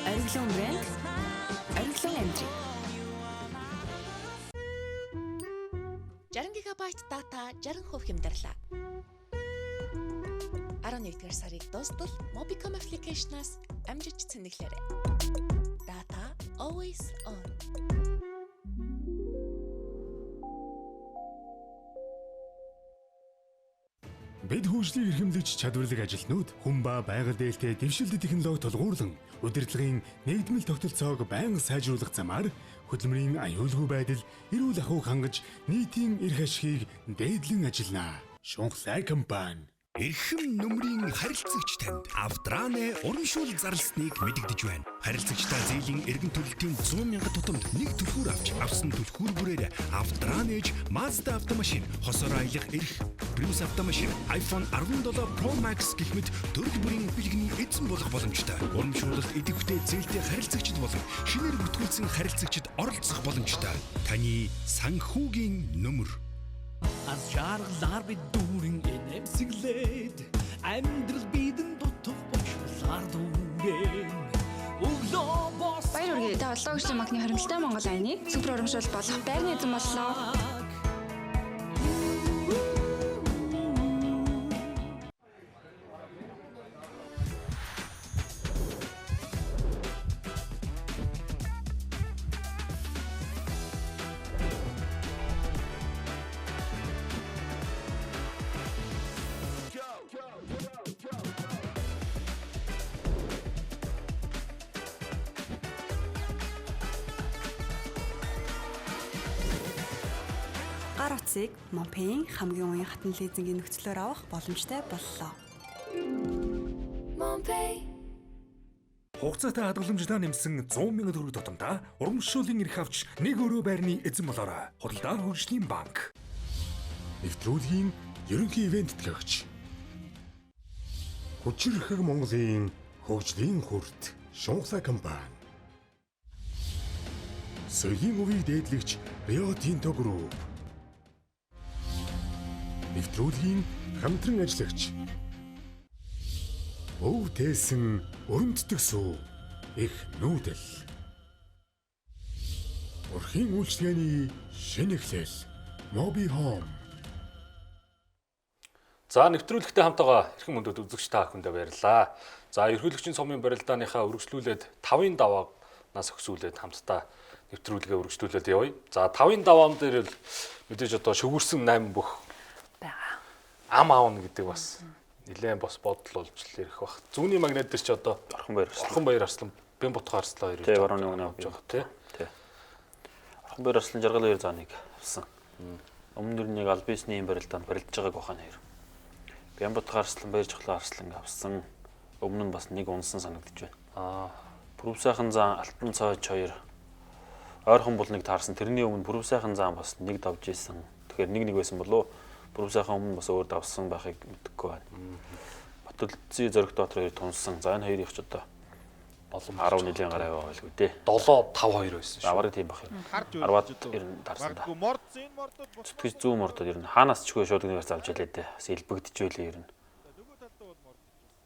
Оргилон брэнд. Оргилон амжиг. 60 ГБ дата 60% хямдарлаа. 11-р сарыг дуустал Mobicom application-аас амжиж цэнэглээрэй. Data always on. Бид хөгжлийг эрхэмлэж чадварлаг ажилтнууд хүн ба байгаль дээлтэй дэвшилт технологи тулгуурлан удирдлагын нэгдмэл тогтолцоог байнга сайжруулах замаар хөдөлмөрийн аюулгүй байдал, эрүүл ахуйг хангаж нийтийн эрх ашигыг дээдлэн ажиллана. Шунхлаа компани. Эрхэм нөмрийн харилцагч танд Авдране урамшуул зарлсныг мэдэгдэж байна. Харилцагчдаа зээлийн эргэн төлөлтийн 100 мянга тутамд нэг түлхүүр авч авсан түлхүүр бүрээр Авдранеж Mazda автомашин хосоор аялах эрх Prius автомашин iPhone 17 Pro Max гэх мэт төрөл бүрийн бэлгэний эзэн болох боломжтой. Урамшуулалт идэвхтэй зээлтэй харилцагчид болон шинээр бүртгүүлсэн харилцагчид оролцох боломжтой. Таны санхүүгийн нөмөр. Аз жаргалаар бид дүүрэн энэмсэглээд амьдрал бидэн дутах бочлоор дүүрэн өглөө бос Баяр хүргэе. Та Оллоо гүшлийн банкны хоримтлтай Монгол аяны супер урамшуул болох байрны эзэн боллоо. Гар утсыг Монпейн хамгийн уян хатан лизингийн нөхцлөөр авах боломжтой боллоо. Монпей. Хугацаатай хадгаламжтай нэмсэн 100,000 төгрөг тутамдаа урамшууллын эрх авч нэг өөрөө байрны эзэн болоорой. Худалдаа хөгжлийн банк. Нэвтрүүлгийн ерөнхий ивент тэтгэгч. Хүчирхэг Монголын хөгжлийн хүрт Шунхлаа компани. Соёлын өвийг дээдлэгч Рио Тинто Групп. Нэвтрүүлгийн хамтран ажиллагч. Өв тээсэн өрөнддөг сүү их нүүдэл. Урхийн үйлчлэгээний шинэ эхлэл Моби Home. За нэвтрүүлэгтэй хамтаага эрхэм мөндөд үзэгч та бүхэндээ баярлалаа. За ерөнхийлөгчийн цомын барилдааныхаа үргэлжлүүлээд 5-ын даваагнаас өксүүлээд хамтдаа нэвтрүүлгээ үргэлжлүүлээд явъя. За 5-ын даваам дээр л мэдээж одоо шүгүрсэн 8 бүх байгаа. Ам аавна гэдэг бас нэлээд бос бодол болж л ирэх бах. Зүүнний магнит дээр ч одоо Орхон Баяр Арслан, Бэн Бутхан Арслан хоёр тий баруун нэг авч байгаа тий. Орхон Баяр Арслан жаргал хоёр зааныг авсан. Өмнө нь нэг аль бисний барилдаанд барилдаж байгааг бахана хоёр. Бэн Бутхан Арслан, Баяр Жохлон Арслан авсан. Өмнө нь бас нэг унсан санагдаж байна. Пүрэв сайхан зан Алтан цойч хоёр ойрхон бол нэг таарсан. Тэрний өмнө Пүрэв сайхан зан бас нэг давж исэн. Тэгэхээр нэг байсан болоо. Пүрэв сайхан өмнө бас өөр давсан байхыг мэдэхгүй байна. Батөлцийн зоригт дотор хоёр тунсан. За энэ хоёрыг ч одоо олон 10 жилийн гараа яваа байлгүй дээ. 7-5-2 байсан шүү. Аварга тийм бах юм. 10-аад ер нь таарсан да. Зүтгэж зүүн мордод ер нь хаанаас ч хөө шууд нэгээс авч ялээ дээ. Бас элбэгдэж байлээ ер нь.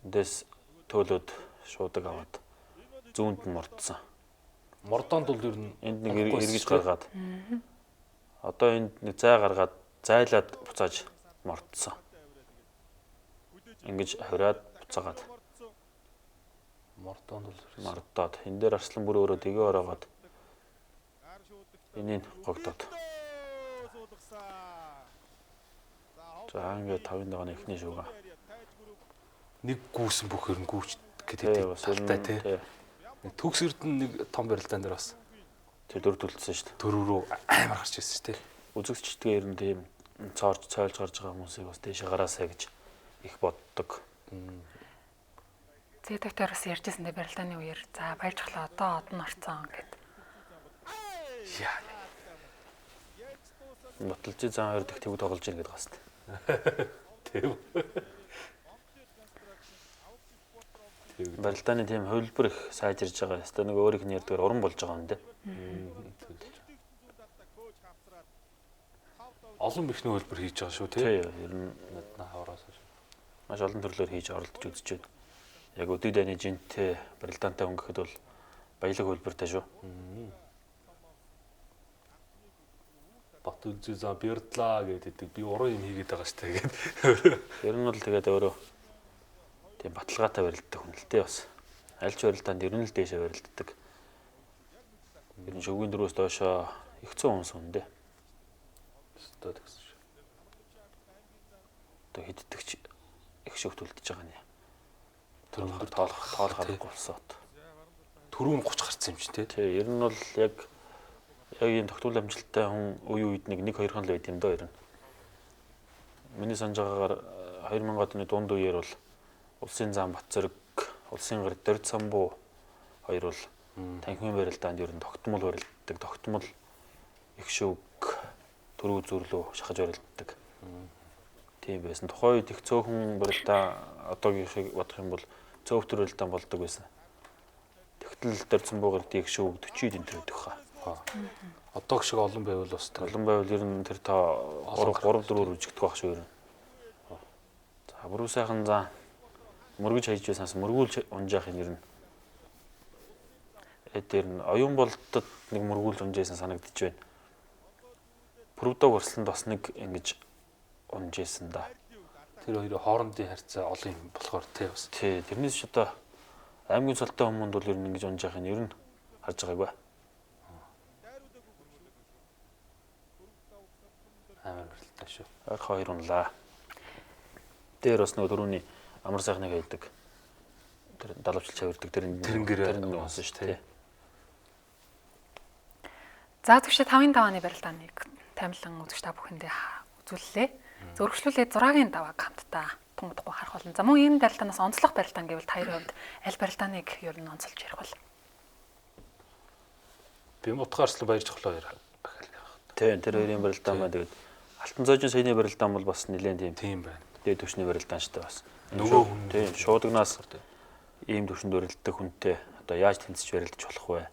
Эндээс төөлөд шуудаг аваад зүүнд нь мордсон. Мордонд бол ер нь энд нэг эргэж гаргаад. Одоо энд нэг зай гаргаад зайлаад буцааж мордсон. Ингэж хураад буцаагаад мордонд бол мордоод энэ дээр арслан бүр өөрөө дэгээ ороогоод энийг гогдоод. За ингээд 5-ын дагааны эхний шууга. Нэг гүйсэн бүх ер нь гүйч гэдэг бас талтай тий. Төгс Эрдэнэ нэг том барилдаан дээр бас тэр дөрөв төлсөн шүү дээ. Дөрөв рүү амар гарч ирсэн шүү дээ. Үзэгчдгээ ер нь тийм цоорж цойлж гарч байгаа хүмүүсийг бас дээш гараасаа гэж их боддог. Зэдэгтэр бас ярьжсэн дээ барилдааны үеэр за баяр жохлоо одоо одон орцсон гэд. Яа. Баталжи зан хоёр дэх төв тоглож ийн гэдэг бас тээ. Тэв. Барилдааны тийм хувилбар их сайжирж байгаа. Өөрөөр нэг өөрийнх нь ярьдгаар уран болж байгаа юм дээ. Олон бихний хөлбөр хийж байгаа шүү тий. Тий, ер нь наднаа хавраас шүү. Маш олон төрлөөр хийж оролдож үзэж байна. Яг өдөө дайны жинтэй барилдаантай хүн гэхэд бол баялаг хөлбөртэй шүү. Батүлзээ за бэрдлаа гэдэг би уран юм хийгээд байгаа шүү тэгээд. Ер нь бол тэгээд өөрөө тийм баталгаатай барилддаг хүн л дээ бас. Аль ч барилдаанд ер нь л дээшээ барилддаг. Ер нь шүгүүн дөрөөс доошоо их зүүн хүмүүс хүн дээ. Одоо тэгсэн шүү. Одоо хиддэгч их шөгт үлдэж байгаа нэ. Төрөөр тоолох харахгүй болсон. Төрүүн 30 гарсан юм чи тий. Тий, ер нь бол яг ийм тогтвол амжилттай хүн үе үед нэг хоёрхан л байд юм доо ер нь. Миний санаж байгаагаар 2000-ад оны дунд үеэр бол Улсын зам Батцэрэг, Улсын гар Дорд самбуу хоёр бол танхимын барилдаанд ер нь тогтмол барилддаг, тогтмол их шүүг төрөө зүрлөө шахаж барилддаг. Тийм байсан. Тухайн үед их цөөхөн барилдаа одоогийн шиг бодох юм бол цөөхтөр барилдаан болдог байсан. Тэгтэл дөрцөн буугарт их шүү 40 энэ төр өгөх хаа. Одоо шиг олон байвал бас олон байвал ер нь тэр та 3 4 үжигдэх байх шүү ер нь. За бүрүү сайхан за мөргөж хайж байснаас мөргүүлж унжаахын ер нь дээр нь оюун болтод нэг мөргүүлж унжаасан санагдаж байна. Бүрүүдэг өрслөнд бас нэг ингэж унжаасан да. Тэр хоёрын хоорондын харьцаа олон юм болохоор тий бас. Тий, тэрнээс ч одоо аймгийн цолтой хүмүүнд бол ер нь ингэж унжаахын ер нь харж байгаагүй. Амар барилдаа шүү. Хоёр унлаа. Дээр бас нөгөө түрүүний амар сайхныг хэлдэг. Тэр далавчилж хавирдаг тэрэнгэр унсан шүү дээ. За тэгвэл 5-5-ны барилдааныг таймлан үзэгч та бүхэндээ үзүүллээ. Зөргөжлүүлээд 6-гийн давааг хамтдаа тунгадахгүй харах болно. За мөн энэ барилдаанаас онцлог барилдаан гэвэл та хоёрын хувьд аль барилдааныг ер нь онцолж ярих бол? Би мутгаарслан баярж хөлөө яа. Тийм тэр хоёрын барилдаан маа тэгээд Алтан цоожин саяны барилдаан бол бас нэлээд тийм байна. Дээд түвшний барилдаан шүү дээ бас. Нөгөө хүн тийм шуудагнаас ийм түвшинд барилддаг хүнтэй одоо яаж тэнцэж барилдаж болох вэ?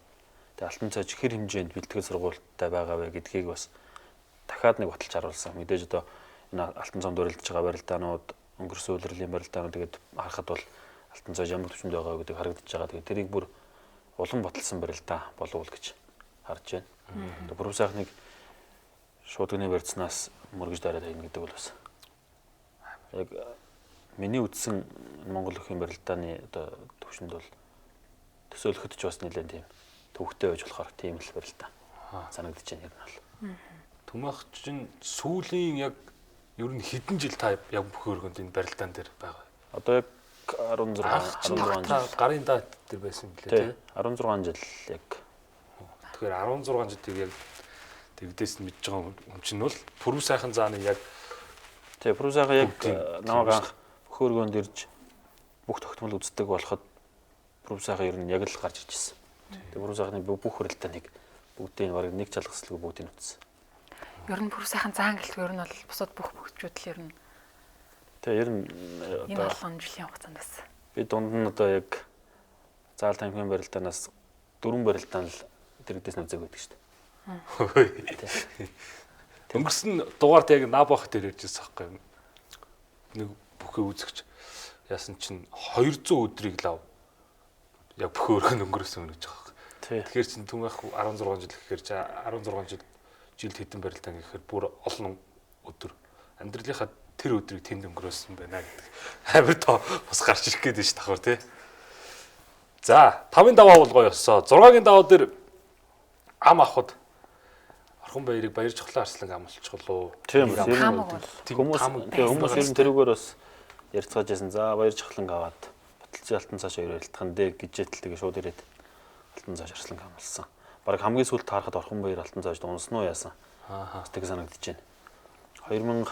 Тэгээд алтан цоож хэр хэмжээнд бэлтгэл сургуультай байгаа вэ гэдгийг бас дахиад нэг баталж харуулсан. Мэдээж одоо энэ алтан цомд барилдаж байгаа барилдаанууд өнгөрсөн улирлын барилдаанууд тэгээд харахад бол алтан цоож ямар түвшинд байгаа гэдэг харагдаж байгаа. Тэгээд тэрийг бүр улам баталсан барилдаан болов уу гэж харж байна. Тэгээд бүрүү сайхныг шуудганы барьцнаас мөргөж дараад байна гэдэг бол бас яг миний үтсэн Монгол өхийн барилдааны одоо төвшөнд бол төсөөлөхөд ч бас нэлээд тийм төвхтэй байж болохоор тийм л барилдаа санагдаж байна юм бол. Түмэх чинь сүүлийн яг ер нь хэдэн жил та яг бүх өргөнд энэ барилдаан дээр байгаа. Одоо яг 16 жил гарын дат дээр байсан юм билээ тий. 16 жил яг. Тэгэхээр 16 жил яг тэгдээс нь мэдж байгаа юм чинь бол бүрүү сайхан зааны яг тий бүрүү сайхан яг намайг анх бүх өргөнд ирж бүх тогтмол үздэг болоход бүрүү сайхан ер нь яг л гарч ирж ирсэн. Тэгээ бүрүү сайхны бүх хөрөлтөнийг бүгдийг бараг нэг чалгаслаг бүгдийг үтсэн. Ер нь бүрүү сайхан заан гэлтгүй ер нь бол бусад бүх хөгжүүд л ер нь тэгээ ер нь энэ олон жилийн хугацаанд байсан. Би дунд нь одоо яг заал тамхины барилдаанаас 4 барилдаан л дэрэгдээс нь үзэг байдаг шүү дээ. Өнгөрсөн дугаард яг наа бах дээр ярьжсэн байхгүй юу? Нэг бүхий үзэгч яасан чинь 200 өдрийг лав яг бүхий өргөн өнгөрөөсөн гэж байгаа. Тэгэхээр чинь түмэх 16 жил гэхээр 16 жилд хэдэн барилдаан гэхээр бүр олон өдөр амьдралынхаа тэр өдрийг тэнд өнгөрөөсөн байна гэдэг. Амар тоо бас гарч ирэх гээд байна давхар тий. За 5-ын даваа бол гоё өссөө. 6-гийн даваа дээр ам авахд Орхон баярыг баярж хөлөө арслан амлчихлоо. Тийм хүмүүс ер нь тэрүүгээр бас ярьцгааж байсан. За баярж хөлөн аваад баталцын алтан цааш хоёр ярилцхан дээ гэжэтэл тэгээ шууд ирээд алтан цааш арслан амлсан. Бараг хамгийн сүүлд таарахад Орхон баяр алтан цаашд унсан уу яасан. Тэг санагдаж байна. 2022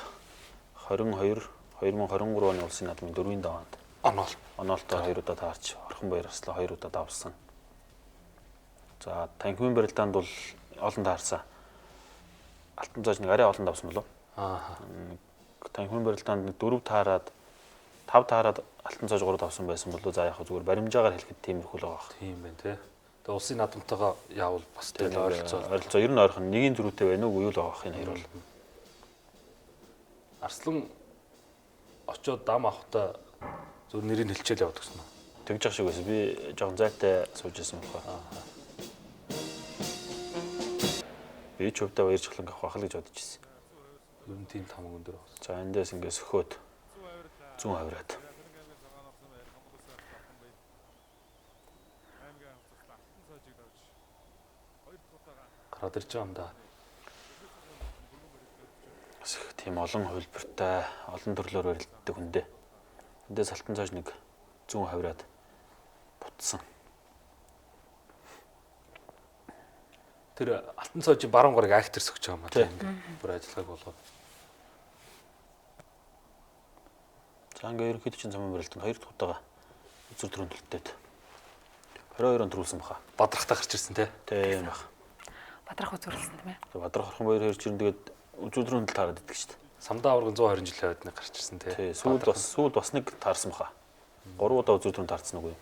2023 оны улсын наадмын 4-ийн даваанд оноолтоо 2 удаа таарч Орхон баяр арслан 2 удаа давсан. За танхимын барилдаанд бол олон таарсан. Алтан цааш нэг арай олон давсан болов. Танхимын барилдаанд 4 таарад 5 таарад алтан цааш 3 давсан байсан болов. За яг зүгээр баримжаагаар хэлэхэд тиймэрхүү л байгаа. Тийм байна тий. Тэгээ улсын наадамтайгаа яавал бас тийм ойролцоо ер нь ойрхон нэгийн зөрүүтэй байна уу юу л байгаа юм хоёр бол. Арслан очоод дам авахта зөв нэрийг хэлчихэл яваад гэсэн үү? Тэгж явах шиг байсан. Би жоохон зайтай сууж ирсэн болохоор. Би ч өвдөө баярж хөлөн авах гэж бодож ирсэн. Ер нь тийм том өндөр байна. За эндээс ингэ сөхөөд зүүн хавраад. Гараад ирж байгаа юм да. Тийм олон хувилбартай, олон төрлөөр барилддаг хүндээ. Эндээс алтан цааш нэг зүүн хавраад бутсан. Тэр алтан цаашийн баруун гарыг актер сөгч байгаа юм аа тийм бүр ажиллагааг болгоод. За ингээ ерөнхийдөө чинь замын барилданд 2 дахь удаага үзүр төрөнд төлтөөд 22 он төрүүлсэн баха. Бадрахтаа гарч ирсэн тийм бах. Бадрах үзүүлсэн тийм ээ. Бадрах Орхон баяр хэрж ирэн тэгээд үзүүлрүүнд л таарад иддэг шүү дээ. Самдаа аврагын 120 жилийн хойд нэг гарч ирсэн тий. Тий, сүүлд бас нэг таарсан баха. 3 удаа үзүүр түрүүнд таарсан уу?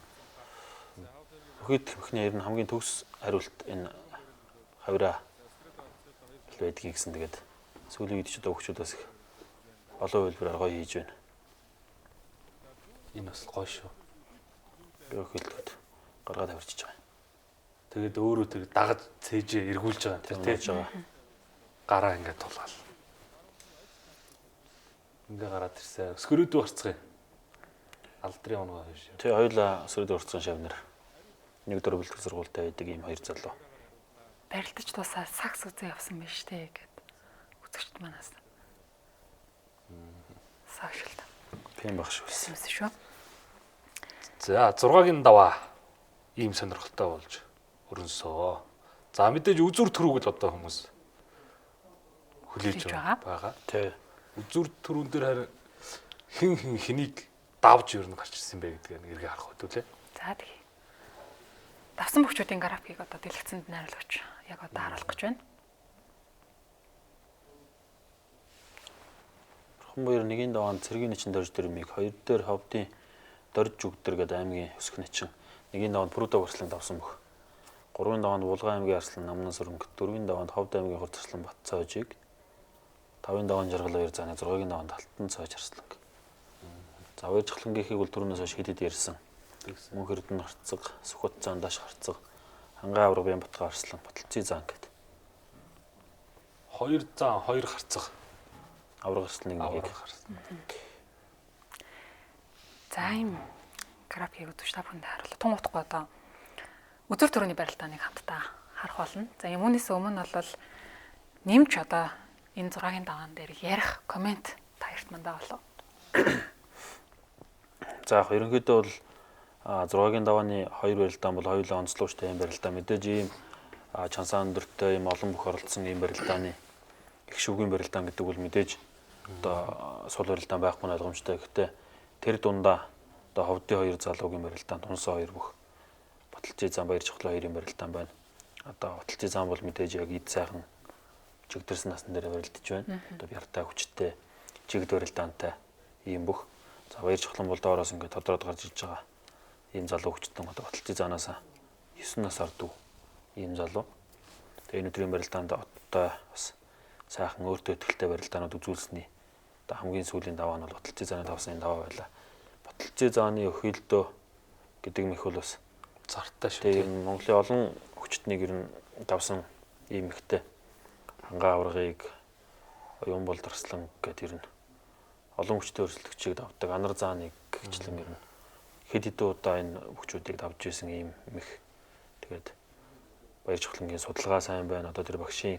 Өхөд хэмхний ер нь хамгийн төгс хариулт энэ хавира л байдгийг гэсэн. Тэгээд сүүлийн үед ч одоо хөгчүүд бас их олон хэлбэрээр гоё хийж байна. Энэ бас гоё шүү. Өхөлтөд гаргаад тавьчихж байгаа. Тэгээд өөрөө тэр дагаж цээжээ эргүүлж байгаа Тэр тий. хийж байгаа. Гараа ингээд тулгаал. Ингээ гараад ирсэн. Скрүүдүү харцгаая. Алдрын онгоо биш. Тий, хоёулаа өсрөд урцсан шавнар. Нэг дөрөв бэлтгэл сургуультай байдаг ийм хоёр залуу. Барилдаж дуусаад сакс үзээ явсан байж тээ гэд үзэгчд манаас. Сагшилт. Тийм баг шүү. Юмс шүү. За 6-гийн даваа ийм сонирхолтой болж өрнөсөө. За мэдээж үзүр төрүүг л одоо хүмүүс хүлээж байгаа. Тий. Үзүр төрүүн дээр харин хин хэнийг давж ер нь гарч ирсэн бэ гэдгийг эргээ харах хөтөлөө. За тэгээ. Давсан бөхчүүдийн графикийг одоо дэлгэцэнд найруулгач яг одоо харуулах гэж байна. Бурхан баяр нэгийн даваанд цэргийн нэчин дорж дөрмийг хоёр дээр ховдын дорж үгдэр гэдэг аймгийн өсөх нэчин нэгийн даваанд бүрдөө гарслан давсан бөх. 3-ын даваанд Булган аймгийн арслан Намнан сүрэнг, 4-ийн даваанд Ховд аймгийн Хурц арслан Бат цоожийг, 5-ын даваанд Жаргал баяр зааны, 6-гийн даваанд Алтан цоож арслан. За баяр чухлангийнхийг бол түрүүнээс хойш хэдэд ярьсан. Мөнх эрдэнэ харцаг, Сүхбат цаан даш харцаг, Хангай авраг Бямбатга арслан, Баталцын заан гэдэг. 2 зан 2 харцаг Авраг арслан нэг. За ийм графикийг үзэж та бүхэнд харуулъя. Тун утгагүй одоо үзүр төрөний барилдааныг хамтдаа харах болно. За юм үүнээс өмнө бол нэмж одоо энэ 6-гийн даваан дээр ярих комент та ярт мандаа болов. За ерөнхийдөө бол 6-гийн давааны 2 барилдаан бол хоёулаа онцлогчтой юм барилдаа. Мэдээж ийм чансаа өндөртэй ийм олон бүх оролцсон ийм барилдааны их шүүгийн барилдаан гэдэг бол мэдээж одоо сул барилдаан байхгүй нь ойлгомжтой. Гэхдээ тэр дундаа одоо Ховдын 2 залуугийн барилдаан, Тунсан 2 бүх Баталцын зам баяр чухлын 2-ын барилдаан байна. Одоо Баталцын зам бол мэдээж яг эд сайхан чигдэрсэн насны дээр барилдаж байна. Одоо бяртай хүчтэй чигд барилдаантай ийм бүх. За баяр чухлан бол доороос ингээд тодроод гарч иж байгаа ийм залуу хүчтэн одоо Баталцын заанаас 9 насаар дүү ийм залуу. Тэгээ энэ өдрийн барилдаанд одоо бас сайхан өөртөө ихтэй барилдаанууд үзүүлсэний одоо хамгийн сүүлийн даваа нь бол Баталцын зааны давсан даваа байлаа. Баталцын зааны өхөлдөө гэдэг мэх бол бас зартай шүү. Тэгээ Монголын олон хүчтнийг ер нь давсан ийм ихтэй Хангай аврагыг юм бол дарслан гэдэг ер нь олон хүчтэй өрсөлдөгчийг давдаг Анар зааныг гэжлэн ер нь хэд хэдэн удаа энэ хүчүүдийг давж исэн ийм мэх. Тэгээд баяр чухлангийн судалгаа сайн байна. Одоо тэр багшийн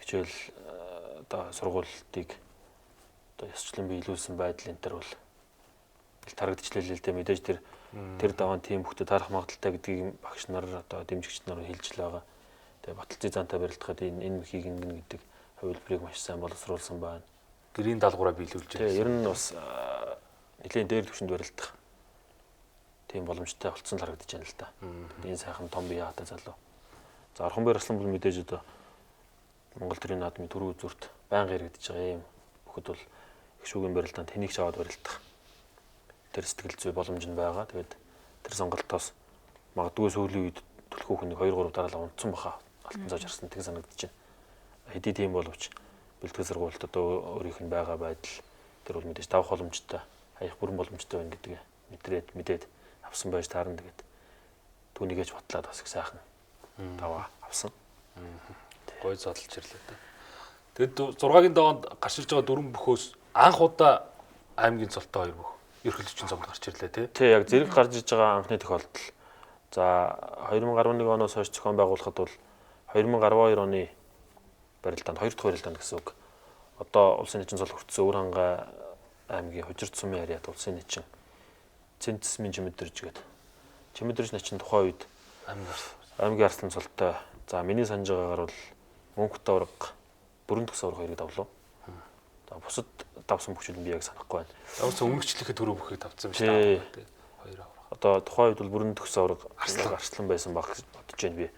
хичээл одоо сургуулийг одоо ёсчлон биелүүлсэн байдал энэ төр бол тарагдчихлээ л дээ. Мэдээж тэр даваан тийм хөлтөд харах магадaltaй гэдгийг багш нар одоо дэмжигч нар хэлж л байгаа. Тэгээ Баталцын заантай барилдахад энэ мөхийг ингэн гэдэг хувилбарыг маш сайн боловсруулсан байна. Гэрийн даалгавраа биелүүлж байгаа. Тэгээ ер нь бас нэлийн дээр түвшинд барилдах тийм боломжтой болцсон л харагдаж байна л да. Энэ сайхан том бие хаатай залуу. За Орхон баяр арслан бол мэдээж одоо Монгол төрийн наадмын төрөө үзүүрт байнга яригдж байгаа юм. Бүхэд бол их шүүгийн барилдаанд тэнийг шаваад барилдах тэр сэтгэл зүй боломж нь байгаа. Тэгээд тэр сонголтоос магадгүй сүүлийн үед төлхөө хүнийг 2-3 дараалал унтсан баха. Алтан цааж харсан тэг санагдаж байна. Хэдий тийм боловч бэлтгэл сургуульд одоо өөрийнх нь байгаа байдал тэр бол мэдээж давах боломжтой, хаях бүрэн боломжтой байна гэдгээ мэдээд авсан байж таарна. Тэгээд түүнийгэж батлаад бас их сайхан даваа авсан. Гой задлж ирлээ та. Тэгэд 6-гийн даваанд гарч ирж байгаа дөрвөн бөхөөс анх удаа аймгийн цолтой 2 бүх ерхийлэгчийн цомд гарч ирлээ тий. Тий, яг зэрэг гарч ирж байгаа анхны тохиолдол. За 2011 оноос хойш зохион байгуулахад бол 2012 оны барилдаанд 2 дахь барилдаанд гэсэн үг. Одоо улсын нэгэн цол хүртсэн Өвөр хангай аймгийн Хужирт сумын харьяат улсын нэгэн Цэнцэсмийн Чимэдэрж гээд. Чимэдэрж начин тухайн үед аймгийн арслан цолтой. За миний санаж байгаагаар бол Мөнхөт авраг, Бүрэн төгс авраг хоёрыг давлуу. За бусад давсан бүхчүүд нь би яг санахгүй байна. Давсан өмнөгчлөхэд төрөө бүхийг давсан биш үү? Хоёр авраг. Одоо тухайн үед бол Бүрэн төгс авраг арслан байсан баг гэж бодож байна би.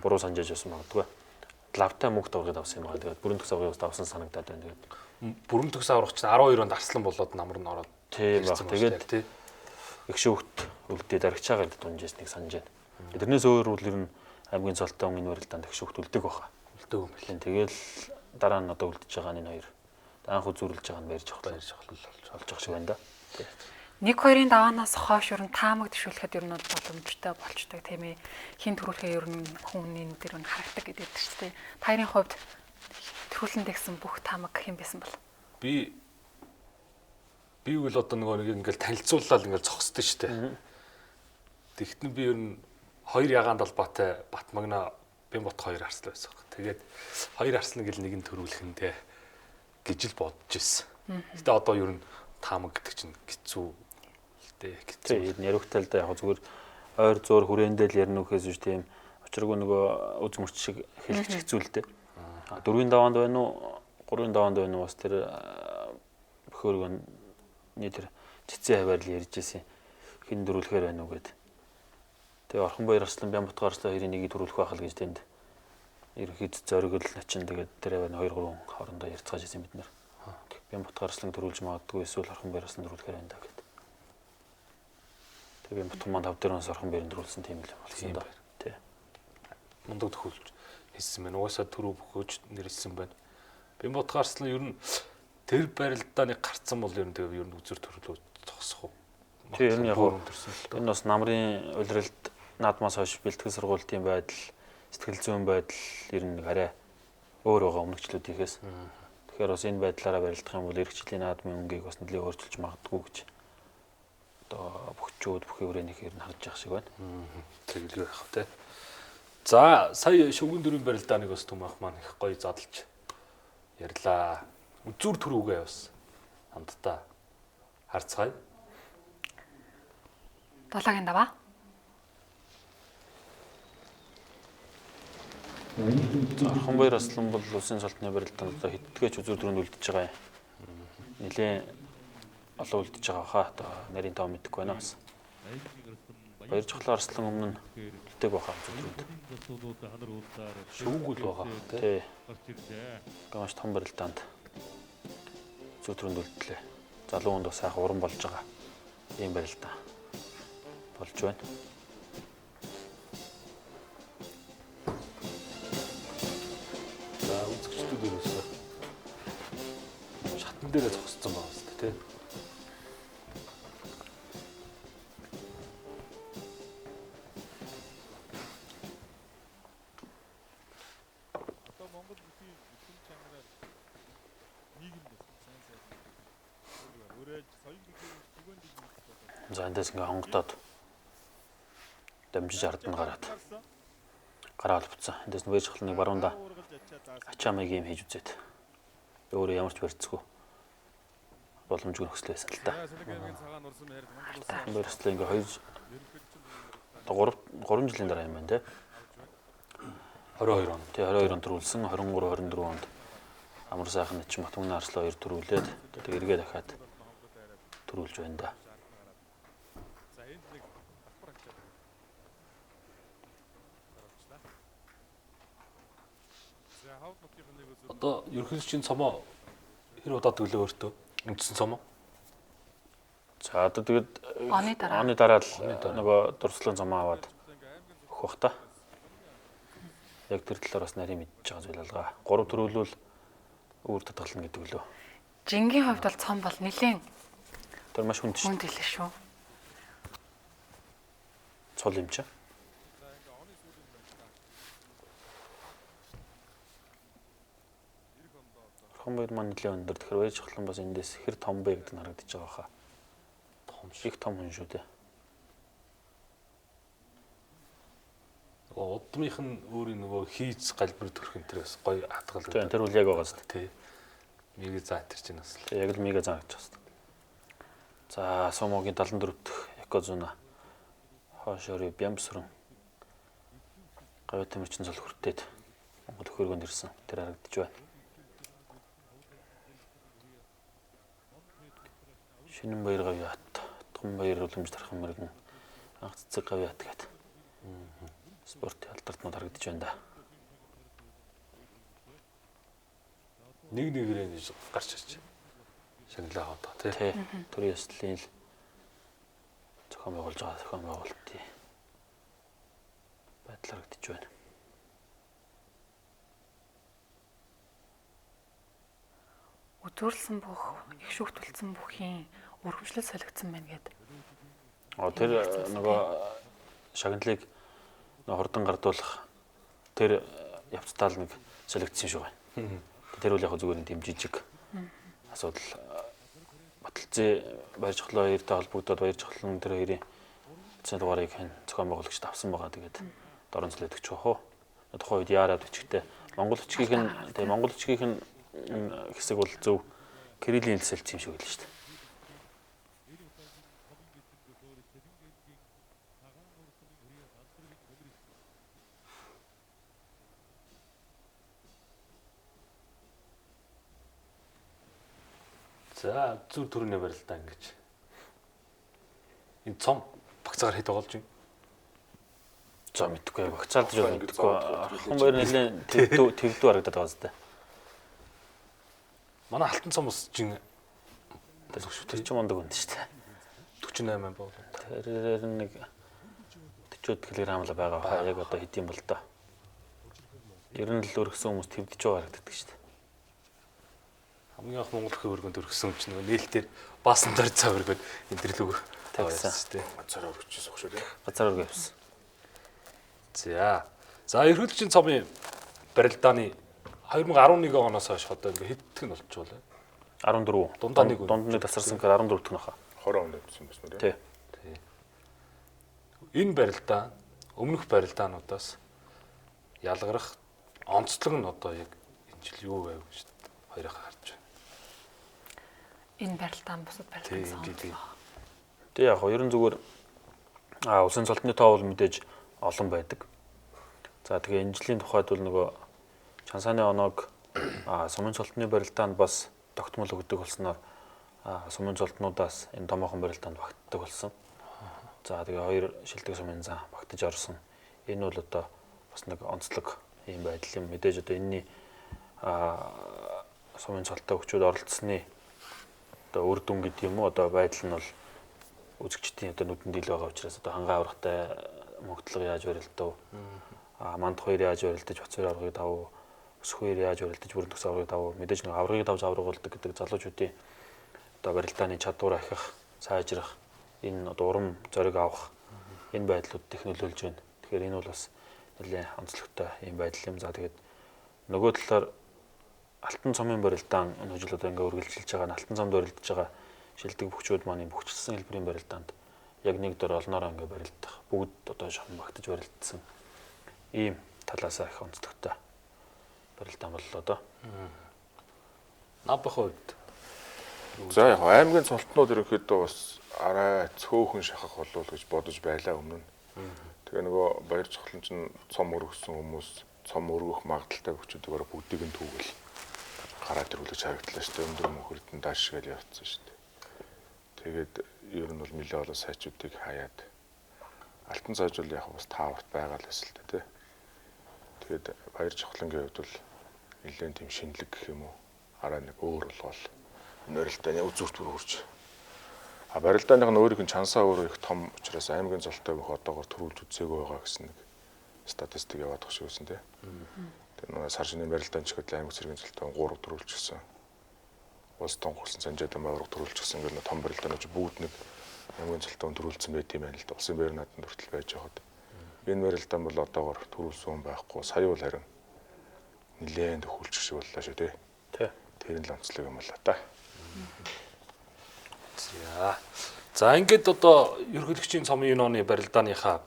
Буруу санджиж байсан магадгүй. лавтай мөнгө даврагд авсан юм байна. Тэгээд бүрэн төгс аврагд авсан санагдаад байна. Тэгээд бүрэн төгс аврагч чинь 12 онд арслан болоод намар нь ороод тийм баг. Тэгээд их шүүхт үлдээд аригчаагаар дунжээснийг санаж байна. Тэрнээс өөр үл ер нь аймгийн цолтой энэ барилдаанд их шүүхт үлдэг баха. Үлдэг юм байна. Тэгэл дараа нь одоо үлдэж байгаа энэ хоёр анх үзүүлж байгаа нь барьж авах олж авах шиг байна да. 1-2-ын даваанаас хойш ер нь таамаг төшүүлэхэд ер нь бол боломжтой болчтой тийм ээ. Хин төрүүлэхээ ер нь хүмүүний дээр нь харагдаг гэдэг чинь. Таарийн хувьд төрүүлэн дэгсэн бүх таамаг хэн байсан бол? Би үл одоо нэг ингээл танилцуулаад ингээл зогсдөө штэ. Тэгтэн би ер нь 2 ягаан талбайтай Батмагна Бямбот 2 арслаа байсан. Тэгээд 2 арслна гэл нэг нь төрүүлэхэндээ гэж л бодож ирсэн. Гэтэ одоо ер нь таамаг гэдэг чинь хэцүү л дээ. Тийм яригтай л да яг зүгээр ойр зөөр хүрээндэл ярина үхээс биш тийм очиргүй нөгөө үз мөрч шиг хэлчих хэцүү л дээ. 4-ийн даваанд байна уу 3-ийн даваанд байна уу бас тэр бөхөргөн тэр цэцэн хаваар л ярьж ирсэн. Хин дөрүүлэхээр байна уу гэд. Тэгээ Орхонбаяр Арслан Бямботгоор Арслан хоёрын нэгийг төрүүлэх байх л гэж тэнд ерөнхийд зоригл начин тэгээд тэр байна 2-3 хоорондоо ярьцгааж ирсэн бид нар. Бямботгоор Арслан төрүүлж магадгүй эсвэл Орхонбаяр Арслан төрүүлэхээр байна да гэд. Тэгээ Бямботгоор манд 5 дээрээс Орхонбаяр төрүүлсэн тийм л болсон да. Тий. Мундаг төхүүлж хийсэн байна. Угаасаа түрүү бөхөөж нэрлсэн байна. Бямботгоор Арслан ер нь тэр барилдаа нэг гарцсан бол ер нь тэгээ ер нь үзүр төрлөө зогсох уу. Тийм яг энэ бас намрын улиралд наадмаас хойш бэлтгэл сургуулийн байдал, сэтгэл зүйн байдал ер нь арай өөр байгаа өмнөгчлүүдийнхээс. Тэгэхээр бас энэ байдлаараа барилдах юм бол эх жилийн наадмын өнгийг бас нэлээд өөрчилж магадгүй гэж одоо бөхчүүд бүхий өрөөнийх ер нь харж явах шиг байна. Тэгэлгүй байх тий. За сая шүгэн дөрвийн барилдааныг бас Түмах маань их гоё задлж ярьлаа. Үзүр төрүүгээ бас хамтдаа харцгаая. 7-гийн даваа. Орхонбаяр Арслан бол улсын салтны барилдаанд одоо хэдтгэж үзүүр төрөнд үлдэж байгаа юм. Нилээн олон үлдэж байгаа хаа одоо нарийн тав мэдэхгүй байна бас. Баяр Жохлон Арслан өмнө нь үлдээг байгаа үзүүрүүд. Шүүгүүл байгаа тий. Гамаш том барилдаанд үзүүр төрөнд үлдлээ. Залуу хүнд бас сайхан уран болж байгаа ийм барилдаа болж байна. За үзэгчдүүд ерөөсөө шатн дээрээ зогссон байгаа юм тий. За эндээс ингээ хонгодоод дамжиж ардна гараад гараал буцсан. Эндээс нь Баяр Жохлоныг баруунда ачаамыг юм хийж үзээд өөрөө ямар ч барьцгүй боломжгүй нөхцөл байсан л та. Баяр Жохлон ингээ 3 жилийн дараа юм байна те. 22 он. Тий 22 он төрүүлсэн 23 24 онд амар сайхан ч Батмагна Арслан 2 төрүүлээд тэг эргээ дахиад төрүүлж байна да. Одоо ерөнхийлөгчийн цомоо хэр удаа төглөө өөртөө үндсэн цомоо? За одоо тэгээд оны дараа л нөгөө дурслын цомоо аваад өгөх бах та. Яг тэр талаар бас нарийн мэдж байгаа зүйл алгаа. 3 төрүүлвэл өөр татгална гэдэг лөө. Жингийн хувьд бол цом бол нэлээд тэр маш хүнд шүү. Хүнд хэлээ шүү. Цол юм чи. Орхонбаяр маань нэлээд өндөр. Тэгэхээр Баяр Жохлон бас эндээс хэр том бэ гэдэг нь харагдаж байгаа хаа. Том шиг том хүн шүү дээ. Удмынх нь өөрийн нөгөө хийц галбир төрх энэ төрөөс гоё хатгал. Тийм тэр үл яг байгаа зү. Тий. Мигэ заатэрч байна бас. Яг л мигэ заа гэж байна. За Сомогийн 74 дэх Якозуна хоошори Бямбсрын гавь тамирчин цол хүртээд Монгол хөргөнд ирсэн. Тэр харагдаж байна. Шинэн баяр гавьяат, том баяр уламж тархан мэрэгэн анх цэцэг гавьяат гэдэг. Спорт алдарт нь харагдаж байна да. нэг нэгээрээ гэж гарч ирж шагналаа хаа та тий. Төрийн ёслолын л зохион байгуулж байгаа зохион байгуулалтын байдал харагдаж байна. Өдөрлсөн бүх их шүүхтүүлсэн бүхийн өргөмжлөл солигдсон байна гэдэг. Тэр нөгөө шагналыг хурдан гардуулах тэр явцдаа л нэг солигдсон шүү байна. Тэр үл яг зүгээр нэг дэмжижиг асуудал баталцээ баяр жохлоо хоёртой холбогдоод баяр жохлон тэр хоёрын цэцэн дугаарыг хэн зохион байгуулагчд авсан байгаа. Тэгээд дорн зэлэдэгч хоо. Тухайн үед яарад бичгтээ Монгол бичгийн хэсэг бол зөв кириллийн хэлсэлт юм шиг байлаа шүү дээ. За зүр төрний барилдаа ингэж. Энэ цом багцаагаар хэд болж байна? За мэдгүй багцаалдж байгаа мэдгүй. Архан баяр нэлээд тэгдүү харагдаад байгаа зү. Манай алтан цом ус жин тэр ч мундаг үн шүү дээ. 48 бол. Тэр нэг 40 кг л байгаа. Яг одоо хэдийн бол доо. Ер нь л өргөсөн хүмүүс твдэж байгаа харагддаг шүү дээ. Хамгийн анх Монгол бүхий өргөнд өргөсөн чинь нөгөө нээлтээр баасан дор цав өргөд энэ төрлөг тавьсан шүү дээ. Газараа өргөжсөн шүү дээ. Газар өргөө явсан. За ерөнхийлөгчийн цомын барилдааны 2011 оноос хойш одоо ингээ хэддэг нь болчихвол 14. Дундаа нэг тасарсан гэхээр 14 дэх нь хаа. 20 онд явсан байна үү? Тий. Энэ барилдаа өмнөх барилдаануудаас ялгарах онцлог нь одоо яг энэ жил юу байв шүү дээ. Хоёроо харж байна. Энэ барилдаан бусад барилдаан. Тэг яг ер нь зүгээр улсын цолтны тоо бол мэдээж олон байдаг. За тэгээ энэ жилийн тухайд бол нөгөө Чансааны оноог сумын цолтны барилдаанд бас тогтмол өгдөг болсноор сумын цолтнуудаас энэ томоохон барилдаанд багтдаг болсон. За тэгээ хоёр шилдэг сумын зан багтаж орсон. Энэ бол одоо бас нэг онцлог юм байдал юм. Мэдээж одоо энэний сумын цолтой хүчүүд оролцсны одоо үр дүн гэдэг юм уу одоо байдал нь бол үзэгчдийн одоо нүдэнд ил байгаа учраас одоо хангаа аврахтай мөнгөдлөг яаж барилдав манд хоёр яаж барилдаж бац хоёр аврагыг дав өсөх хоёр яаж барилдаж бүрэн төгс аврагыг дав мэдээж нэг аврагыг давж аврагуулдаг гэдэг залуучуудын одоо барилдааны чадвар ахих сайжрах энэ одоо урам зориг авах энэ байдлуудыг нөлөөлж байна. Тэгэхээр энэ бол бас нэлээд онцлогтой юм байдал юм. За тэгээд нөгөө талаар алтан цомын барилдаан энэ жил одоо ингээ үргэлжилж байгаа алтан цомд барилдаж байгаа шилдэг бүхчүүд маань бүхчилсэн хэлбэрийн барилдаанд яг нэг дор олноороо ингээ барилдах бүгд одоо шохон багтаж барилдсан ийм талаас их онцлогтой барилдаан боллоо доо. Набах үед. За яг аймгийн цолтнууд ерөнхийдөө бас арай цөөхөн шахах болов гэж бодож байлаа өмнө. Тэгээ нөгөө баяр цохлон чинь цом өргөсөн хүмүүс цом өргөх магадaltaй хүчүүдээр бүгдийг нь түүгэл гараад ирүүлж харагдлаа шүү дээ. Өндөр мөнхөрдөн даашгаал явцсан шүү дээ. Тэгээд ер нь бол нэлээд олон сайчуудыг хаяад алтан цааж бол яг бас тааварт байгаа л байсан л дээ. Тэгээд баяр цохлонгийн хувьд бол нэлээд тийм шинэлэг гэх юм уу арай нэг өөр болгоол нөрөлтөний үзүүрт хүрч. Барилдааных нь өөрийнх нь чансаа өөрөө их том учраас аймгийн золтой бүх одоогоор төрүүлж үзээгүй байгаа гэсэн нэг статистик яваад багш юусэн тий. Тэр нэг сар шинийн барилдаан ч гэхэл аймаг цэргийн золтой 3 төрүүлчихсэн. Улс тонгорсон санжаадан байгууллага төрүүлчихсэн гэх нэг том барилдаанууд бүгд нэг аймгийн золтой төрүүлсэн байт юм байна л да. Улсын байр нааданд хүртэл байж байгаад. Энэ барилдаан бол одоогоор төрүүлсэн байхгүй. Сая бол харин нэлээд хөлчих шиг боллоо шүү тий. Тий. Тэр нь л онцлог юм болоо та. За ингээд одоо ерөнхийлөгчийн цомын энэ оны барилдааныхаа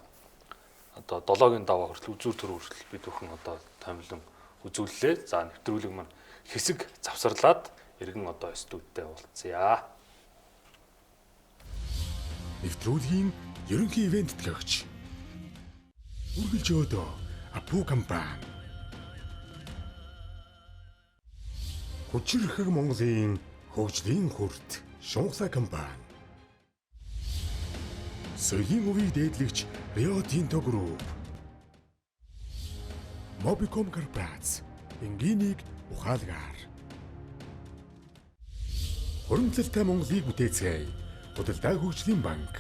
одоо 7-гийн даваа хүртэл үзүүр төр хүртэл бид бүхэн одоо томилон үзүүллээ. За нэвтрүүлэг маань хэсэг завсарлаад иргэн одоо студидтэй уулзъя. Нэвтрүүлгийн ерөнхий ивент төгөгч. Үргэлж өдөө Апу компани. Хүчирхэг Монголын хөгжлийн хүрт Шунхлаа компани. Соёлын өвийг дээдлэгч Rio Tinto Group. Mobicom Corporation. Энгинийг ухаалгаар. Урамтлалтай Монголыг бүтээцгээе. Худалдаа хөгжлийн банк.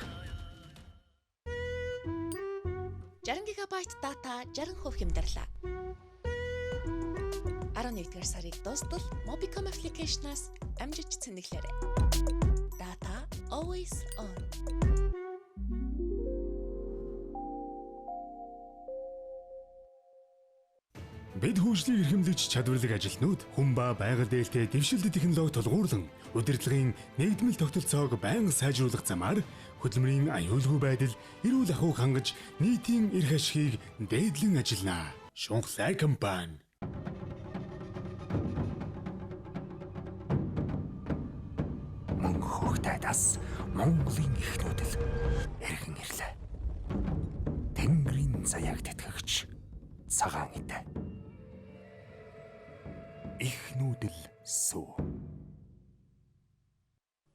60 ГБ дата 60% хямдралаа. 11-р сарыг дуустал Mobicom application-аас амжиж цэнэглээрэй. Data always on. Бид хөгжлийг эрхэмлэж чадварлаг ажилтнууд хүн ба байгаль дээлтэй дэвшилт технологи тулгуурлан удирдлагын нэгдмэл тогтолцоог байнга сайжруулах замаар хөдөлмөрийн аюулгүй байдал, эрүүл ахуйг хангаж нийтийн эрх ашигыг дээдлэн ажиллана. Шунхлай компани. Мөнгө хөөгтэйдас Монголын эхнүүд л эргэн ирлээ. Тэнгэрийн заяаг тэтгэгч цагаан идэ. Эхнүүд л сүү.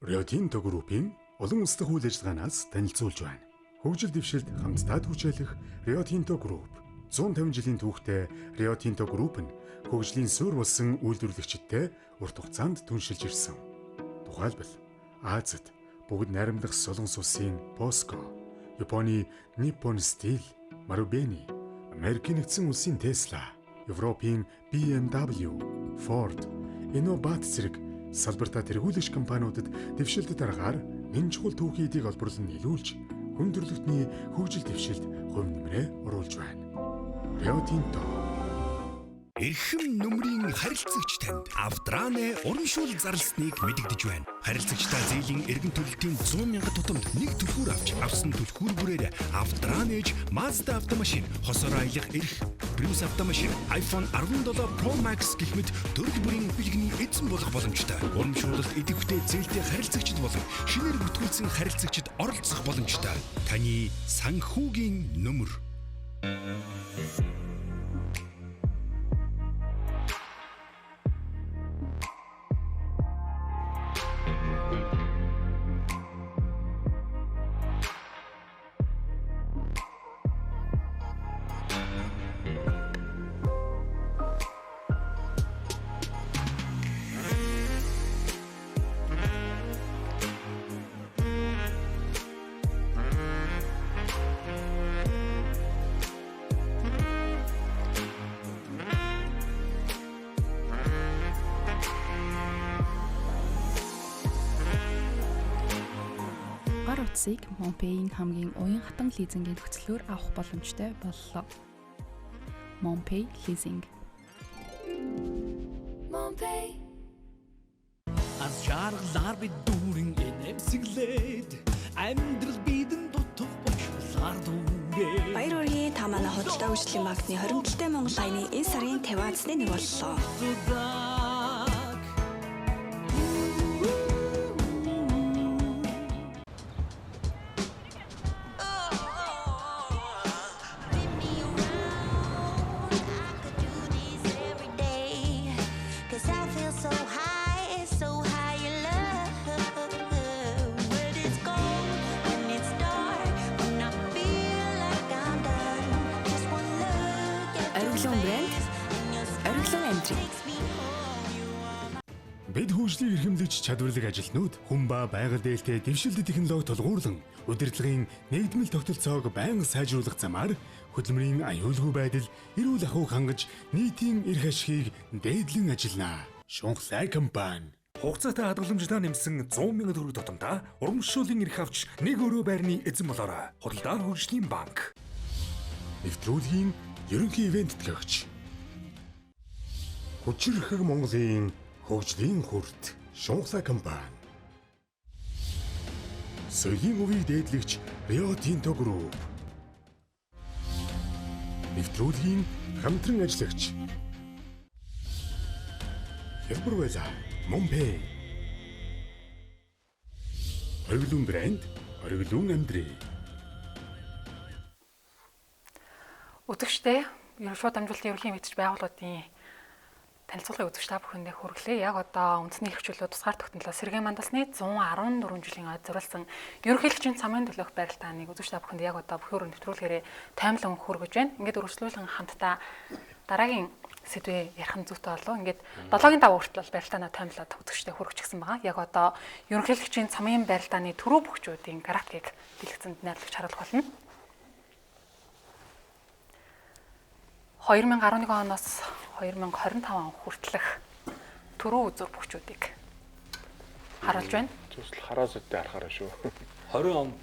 Rio Tinto Group-ийн олон улсдах үйл ажиллагаанаас танилцуулж байна. Хөгжил дэвшилт хамтдаа хүчээлэх Rio Tinto Group 150 жилийн түүхтэй Rio Tinto Group нь хөгжлийн суурь болсон үйлдвэрлэгчидтэй урт хугацаанд түншилж ирсэн. Тухайлбал Азид бүгд найрамдах Солонгос улсын POSCO, Японы Nippon Steel, Marubeni, Америкийн нэгдсэн улсын Tesla, Европын BMW, Ford, Inobat зэрэг салбартаа тэргүүлэгч компаниудад дэвшилтэд аргаар энэ чухал түүхийдийг олборлон нийлүүлж хүн төрөлхтний хөгжил дэвшилд хувь нэмрээ оруулж байна. Rio Tinto. Эрхэм нүмерийн харилцагч танд Авдране урамшуул зарлсныг мэдэгдэж байна. Харилцагчдаа зээлийн эргэн төлөлтийн 100,000 тутамд нэг түлхүүр авсан түлхүүр бүрээр Авдранеж Mazda автомашин, хосоор аялах эрх, Prius автомашин, iPhone 17 Pro Max гэх мэт төрөл бүрийн бэлгэний эзэн болох боломжтой. Урамшуулалт идэвхтэй зээлтэй харилцагчд болон шинээр бүртгүүлсэн харилцагчд оролцох боломжтой. Таны санхүүгийн нүмер. Гар утсыг Монпейн хамгийн уян хатан лизингийн нөхцлөөр авах боломжтой боллоо. Монпей лизинг. Монпей Аз жаргалаар бид дүүрэн энэмсэглээд амьдрал бидэн дутах бочлоор дүүрээ. Баяр хүргэе. Та манай худалдаа хөгжлийн банкны хоримтлалтай Монгол хаяны энэ сарын 50-ны нэг боллоо. Оргилон брэнд, Оргилон Амтрик. Бид хөгжлийг эрхэмлэж чадварлаг ажилтнууд хүн ба байгаль дээлтэй дэвшилт технологи тулгуурлан удирдлагын нэгдмэл тогтолцоог байнга сайжруулах замаар хөдөлмөрийн аюулгүй байдал, эрүүл ахуйг хангаж нийтийн эрх ашигыг дээдлэн ажиллана. Шунхлай компани. Хугацаатай хадгаламжлаа нэмсэн 100,000 төгрөг тутамдаа урамшууллын эрх авч нэг өрөө байрны эзэн болоорой. Худалдаа хөгжлийн банк. Нэвтрүүлгийн ерөнхий ивент тэтгэгч. Хүчирхэг Монголын хөгжлийн хүрт Шунхлай компани. Соёлын өвийг дээдлэгч Rio Tinto Group. Нэвтрүүлгийн хамтран ажиллагч. Хялбар байла Монпей. Оргилон брэнд, Оргилон Амтрик. Өдөгчтэй шууд дамжуулалтын ерөнхий мэдчилж байгууллагын танилцуулгын өдөгч та бүхэндээ хүргэлээ. Яг одоо үндэсний эрхчлөлөө тусгаар тогтнолоо сэргээн мандалсны 114 жилийн ад зориулсан ерөнхийлөгчийн цамын төлөөх барилдааныг өдөгч та бүхэнд яг одоо бүхэн нэвтрүүлгээрээ таймлан хүргэж байна. Ингээд өргөжлүүлэн хамтдаа дараагийн сэдвээ ярих нь зүйтэй болов. Ингээд 7-гийн 5 хүртэл бол барилдаанаа таймлаад үзэгчтэй хүргэчихсэн байгаа. Яг одоо ерөнхийлөгчийн цамын барилдааны түрүү бүхчүүдийн графикийг дэлгэцэнд найруулагч харуулах болно. 2011 оноос 2025 он хүртэлх түрүү үзүүр бүхчүүдийг харуулж байна. Зөвхөн хараас үедээ харахаар шүү. 20 онд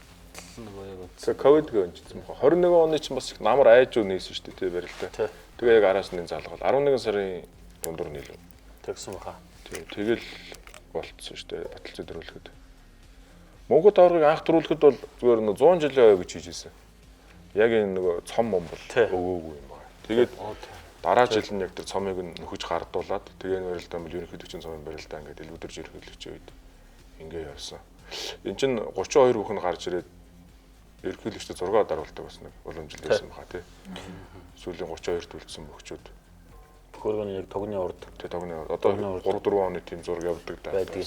нөгөө яг За ковид гэнжсэн бохоо. 21 оны чинь бас их намар айж юу нээсэн шүү дээ барилдаа. Тэгээ яг араас нь залгал 11 сарын дундуур нийлв. Тэгсэн баха. Тэгэл болцсон шүү дээ баталцаа дөрүүлэхэд. Монгол аваргыг анх дөрүүлэхэд бол зүгээр нэг 100 жилийн ой гэж хийжсэн. Яг энэ нөгөө цом мом бол өгөөгүй юм байна. Тэгээд дараа жил нь яг тэр цомыг нөхөж гардуулаад тэгээ энэ барилдаа бол ерөнхийлөгчийн цомын барилдаа ингээд элбүдэрж ерөнхийлөгчийн үед ингээ явсан. Энд чинь 32 бүхэн гарч ирээд ерөнхийлөгчд 6 даруулдаг бас нэг уламжлал байсан баха тий. Сүүлийн 32-т үлдсэн бөхчүүд. Хөргөний яг тогны урд. Тий тогны одоо 3-4 оны тийм зураг явдаг даа тий.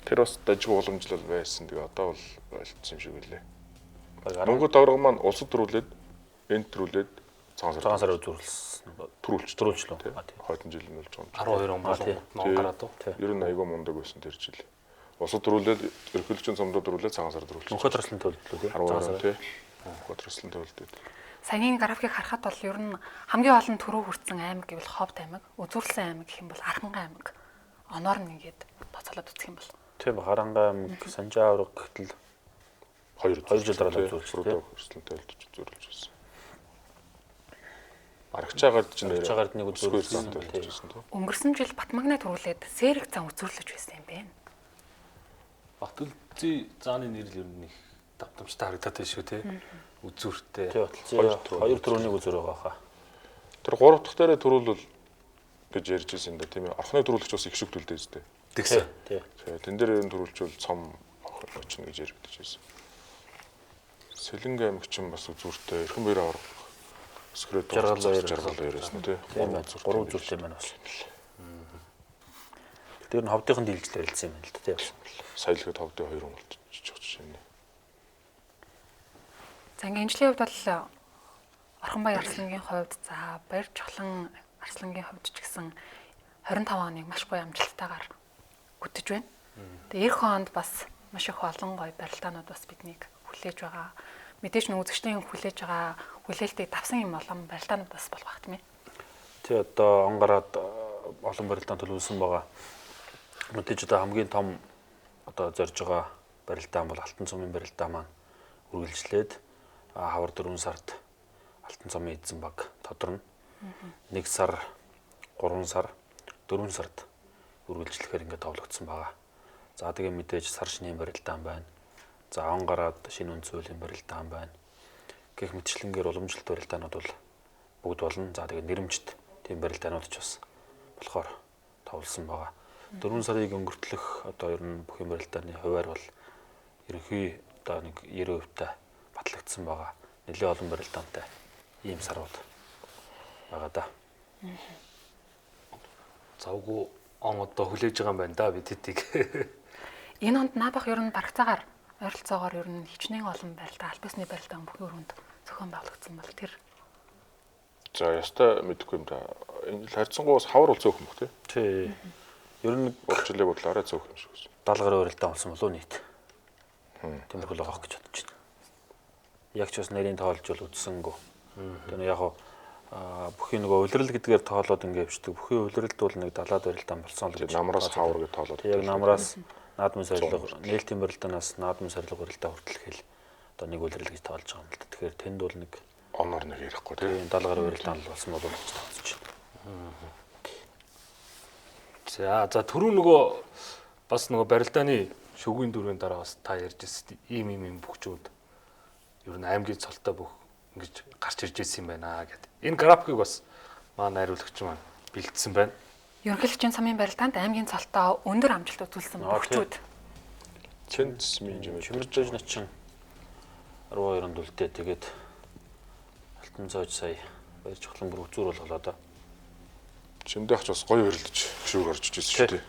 Тэр бас дажгүй уламжлал байсан. Тэгээ одоо бол болцсон юм шиг үлээ. Монгол аварга маань улсад төрүүлээд энд төрүүлээд цагаан сар үзүүлсэн. Төрүүлчлөө. Хойдон жил нь болж байгаа. 12 он болон гараад уу. Ер нь айгүй мундаг байсан тэр жил. Улсад төрүүлээд ерөнхийлөгчийн цомдод төрүүлээд цагаан сар төрүүлсэн. Мөнхөд төрлөн төлөвлөлөө тий. 10 сар тий. Мөнхөд төрлөн төлөвлөд. Саяны графикийг харахад бол ер нь хамгийн олон төрөө хүртсэн аймаг гэвэл Ховд аймаг, Үзүүрлсэн аймаг гэх юм бол Архангай аймаг. Оноор нь ингээд тоцоолоод үзэх юм бол. Тийм Харангай аймаг, Санжаа авраг гэтэл 2 жил дараа үзүүлсэн тий. Хүрслэнтэй зөвлөж байсан. Аргачаагард ч Аргачаагард нэг үзүүлсэн тий. Өнгөрсөн жил Батмагнаа төрүүлээд Сэрэг зам үзүүлж байсан юм байна. Батүлзий зааны нэрэл ер нь их давтамжтай харагдаад байна шүү тий. Үзүүртэй. Тий, хоёр төрөнийг үзүүр байгаа хаа. Тэр 3 дахь дээрээ төрүүлвэл гэж ярьж байсан да тийм ээ. Орхны төрүүлэгч бас их шиг төлдөө зүтэй. Тэгсэн. Тий. Тэн дээр энэ төрүүлчвэл цом очно гэж ярьж байсан. Сэлэнгэ аймаг ч бас үзүүртэй. Эрхэн баяр авраг. Скрэт жаргал ярьсан тий. Тийм ээ. 3 үзүүртэй маань бас. Тэр нь ховдынхан дийлжлэр хэлсэн юм байна л да тий. Саялгад ховдын 2 хүн болчих жишээ. За ингээ энэчлийн хувьд бол Орхонбай Арслангийн хувьд за Баяр Чухлан Арслангийн хувьд ч гэсэн 25 оныг маш гоё амжилттайгаар үтэж байна. Тэгээ эх хонд бас маш их олон гоё барилдаанууд бас биднийг хүлээж байгаа. Мэдээж нь үзэгчдийн хүлээж байгаа хүлээлтийг давсан юм олон барилдаанууд бас болох бах тийм ээ. Тий одоо онгараад олон барилдаан төлөвлөсөн байгаа. Мэдээж одоо хамгийн том одоо зорж байгаа барилдаан бол Алтан цомын барилдаан маань үргэлжлээд хавар 4 сард Алтан цомын эзэн баг тодорно. 1 сар, 3 сар, 4 сард үргэлжлэхээр ингээд товлогдсон байгаа. За тэгээ мэдээж сар шинийн барилдаан байна. За он гараад шинэ үнцөлийн барилдаан байна. Гэх мэтчлэнгээр уламжлалт барилдаанууд бол бүгд болно. За тэгээ нэрэмжт тийм барилдаанууд ч бас болохоор товлсон байгаа. 4 сарыг өнгөртлөх одоо ер нь бүх юм барилдааны хуваар бол ерөнхий одоо нэг 90% та батлагдсан байгаа. Нэлээд олон барилдаантай ийм сарууд байгаа да. Завгүй он одоо хүлээж байгаа юм байна да бид хэдийг. Энэ онд наадах ер нь барагцаагаар ойролцоогоор ер нь хичнээн олон барилдаа, албасны барилдаан бүхэн өрөөнд зохион байгуулагдсан бол тэр. За яста мэдэхгүй юм да. Энэ жил харьцангуйс хавар бол зөөхөн баг тий. Ер нь болчлыг бодлоо арай зөөх юм шиг байна. 70 гаруй барилдаан болсон болов нийт. Тиймэрхүү л авах гэж бодож байна. Яг ч бас нарийн тоолж бол үтсэнгүү. Тэр яг бүхий нөгөө улирал гэдгээр тоолоод ингэ явждаг. Бүхий улиралд бол нэг 70 барилдаан болсон л гэж. Намраас хавар гэж тоолоод. Яг намраас наадмын сорилго, нээлтийн барилдаанаас наадмын сорилго барилдаа хүртэл хэл одоо нэг улирал гэж тоолж байгаа юм л да. Тэгэхээр тэнд бол нэг оноор нэг ярихгүй тийм 70 гаруй барилдаан л болсон болов гэж тооцож байна. За түрүү нөгөө бас нөгөө барилдааны шүгүүн дөрвийн дараа бас та ярьж ирсэн ийм бүхчүүд ер нь аймгийн цолтой бүх ингэж гарч ирж ирсэн юм байна гэдэг. Энэ графикийг бас манай найруулагч маань бэлдсэн байна. Ерөнхийлөгчийн цамын барилдаанд аймгийн цолтой өндөр амжилт үзүүлсэн бүхчүүд. Чэнцмийн чимэрдэж начин 12-нд үлдээ тэгээд Алтан цоож сая Баяр Чухлан бүр үзүүр болголоо да. Чимдээч бас гоё барилдаж шүүг орж ижсэн шүү дээ.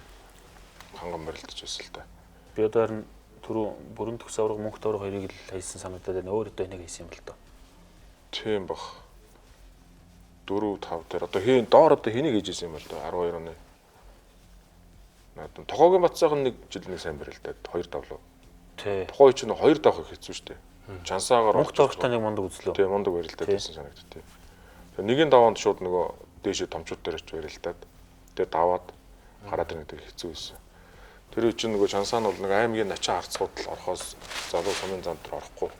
Ханган барилдаж байсан л да. Би одоо түрүү бүрэн төгс авраг мөнх товрог хоёрыг л хийсэн санагдаад байна. Өөр өдөө энийг хийсэн юм л доо. Тийм баг. 4 5 дээр одоо доор одоо хэнийг хийж исэн юм бол 12 оны. Надад Тохоогийн Батцайхан нэг жил нэг сайн барил л да 2 давлуу. Тий. Тухайн чинь 2 давхыг хийсэн шүү дээ. Чансаагаар Мөнх давхтай нэг мундаг үзлөө. Тий, мундаг барилтаа байсан санагдав тий. Тэгээ нэгэн даваанд шууд нөгөө дээшээ томчууд дээрч барилтаад тэгээ даваад хараад ирэх гэдэг хэцүү байсан. Тэр үе чинь нөгөө Чансаа нь бол нэг аймгийн начаа харцгуудл орохоос залуу сумын зам дээр орохгүй.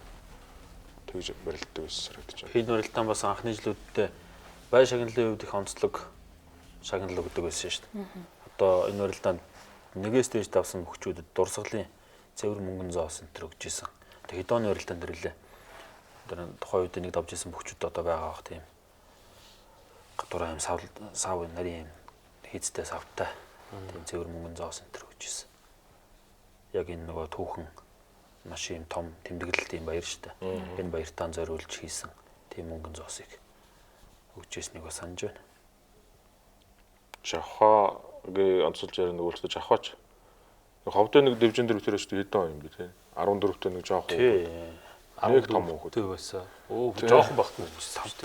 Тэгж барилтдаг байсан санагдаж байна. Хийн барилтаан бас анхны жилүүддээ бай шагналын хувьд их онцлог шагнал өгдөг байсан шүү дээ. Одоо энэ барилтаанд нэгээс дээш давсан мөхчүүдэд дурсгалын цэвэр мөнгөн зоос энэ төр өгч исэн. Тэгээ хэдэн оны барилтаан дэрлээ. Тэр тухайн үед нэг давж исэн мөхчүүд одоо байгаа бах тийм. Гадуур аим сав нарийн хийцтэй савтай. Тийм цэвэр мөнгөн зоос энэ төр өгч исэн. Яг энэ нөгөө түүхэн маш юм том тэмдэглэлтийн баяр шүү дээ. Энэ баяртаан зориулж хийсэн тийм мөнгөн зоосыг өгч ирснийг бас санаж байна. Жахаагийн онцолж ярих нэг үлдэж жахаач. Ховдоо нэг дэвжин дөрөв төрөж хэдэн юм бэ те? 14-т нэг жоох уу. Нэг том хүүхэд байсан. Жоохон багт нь.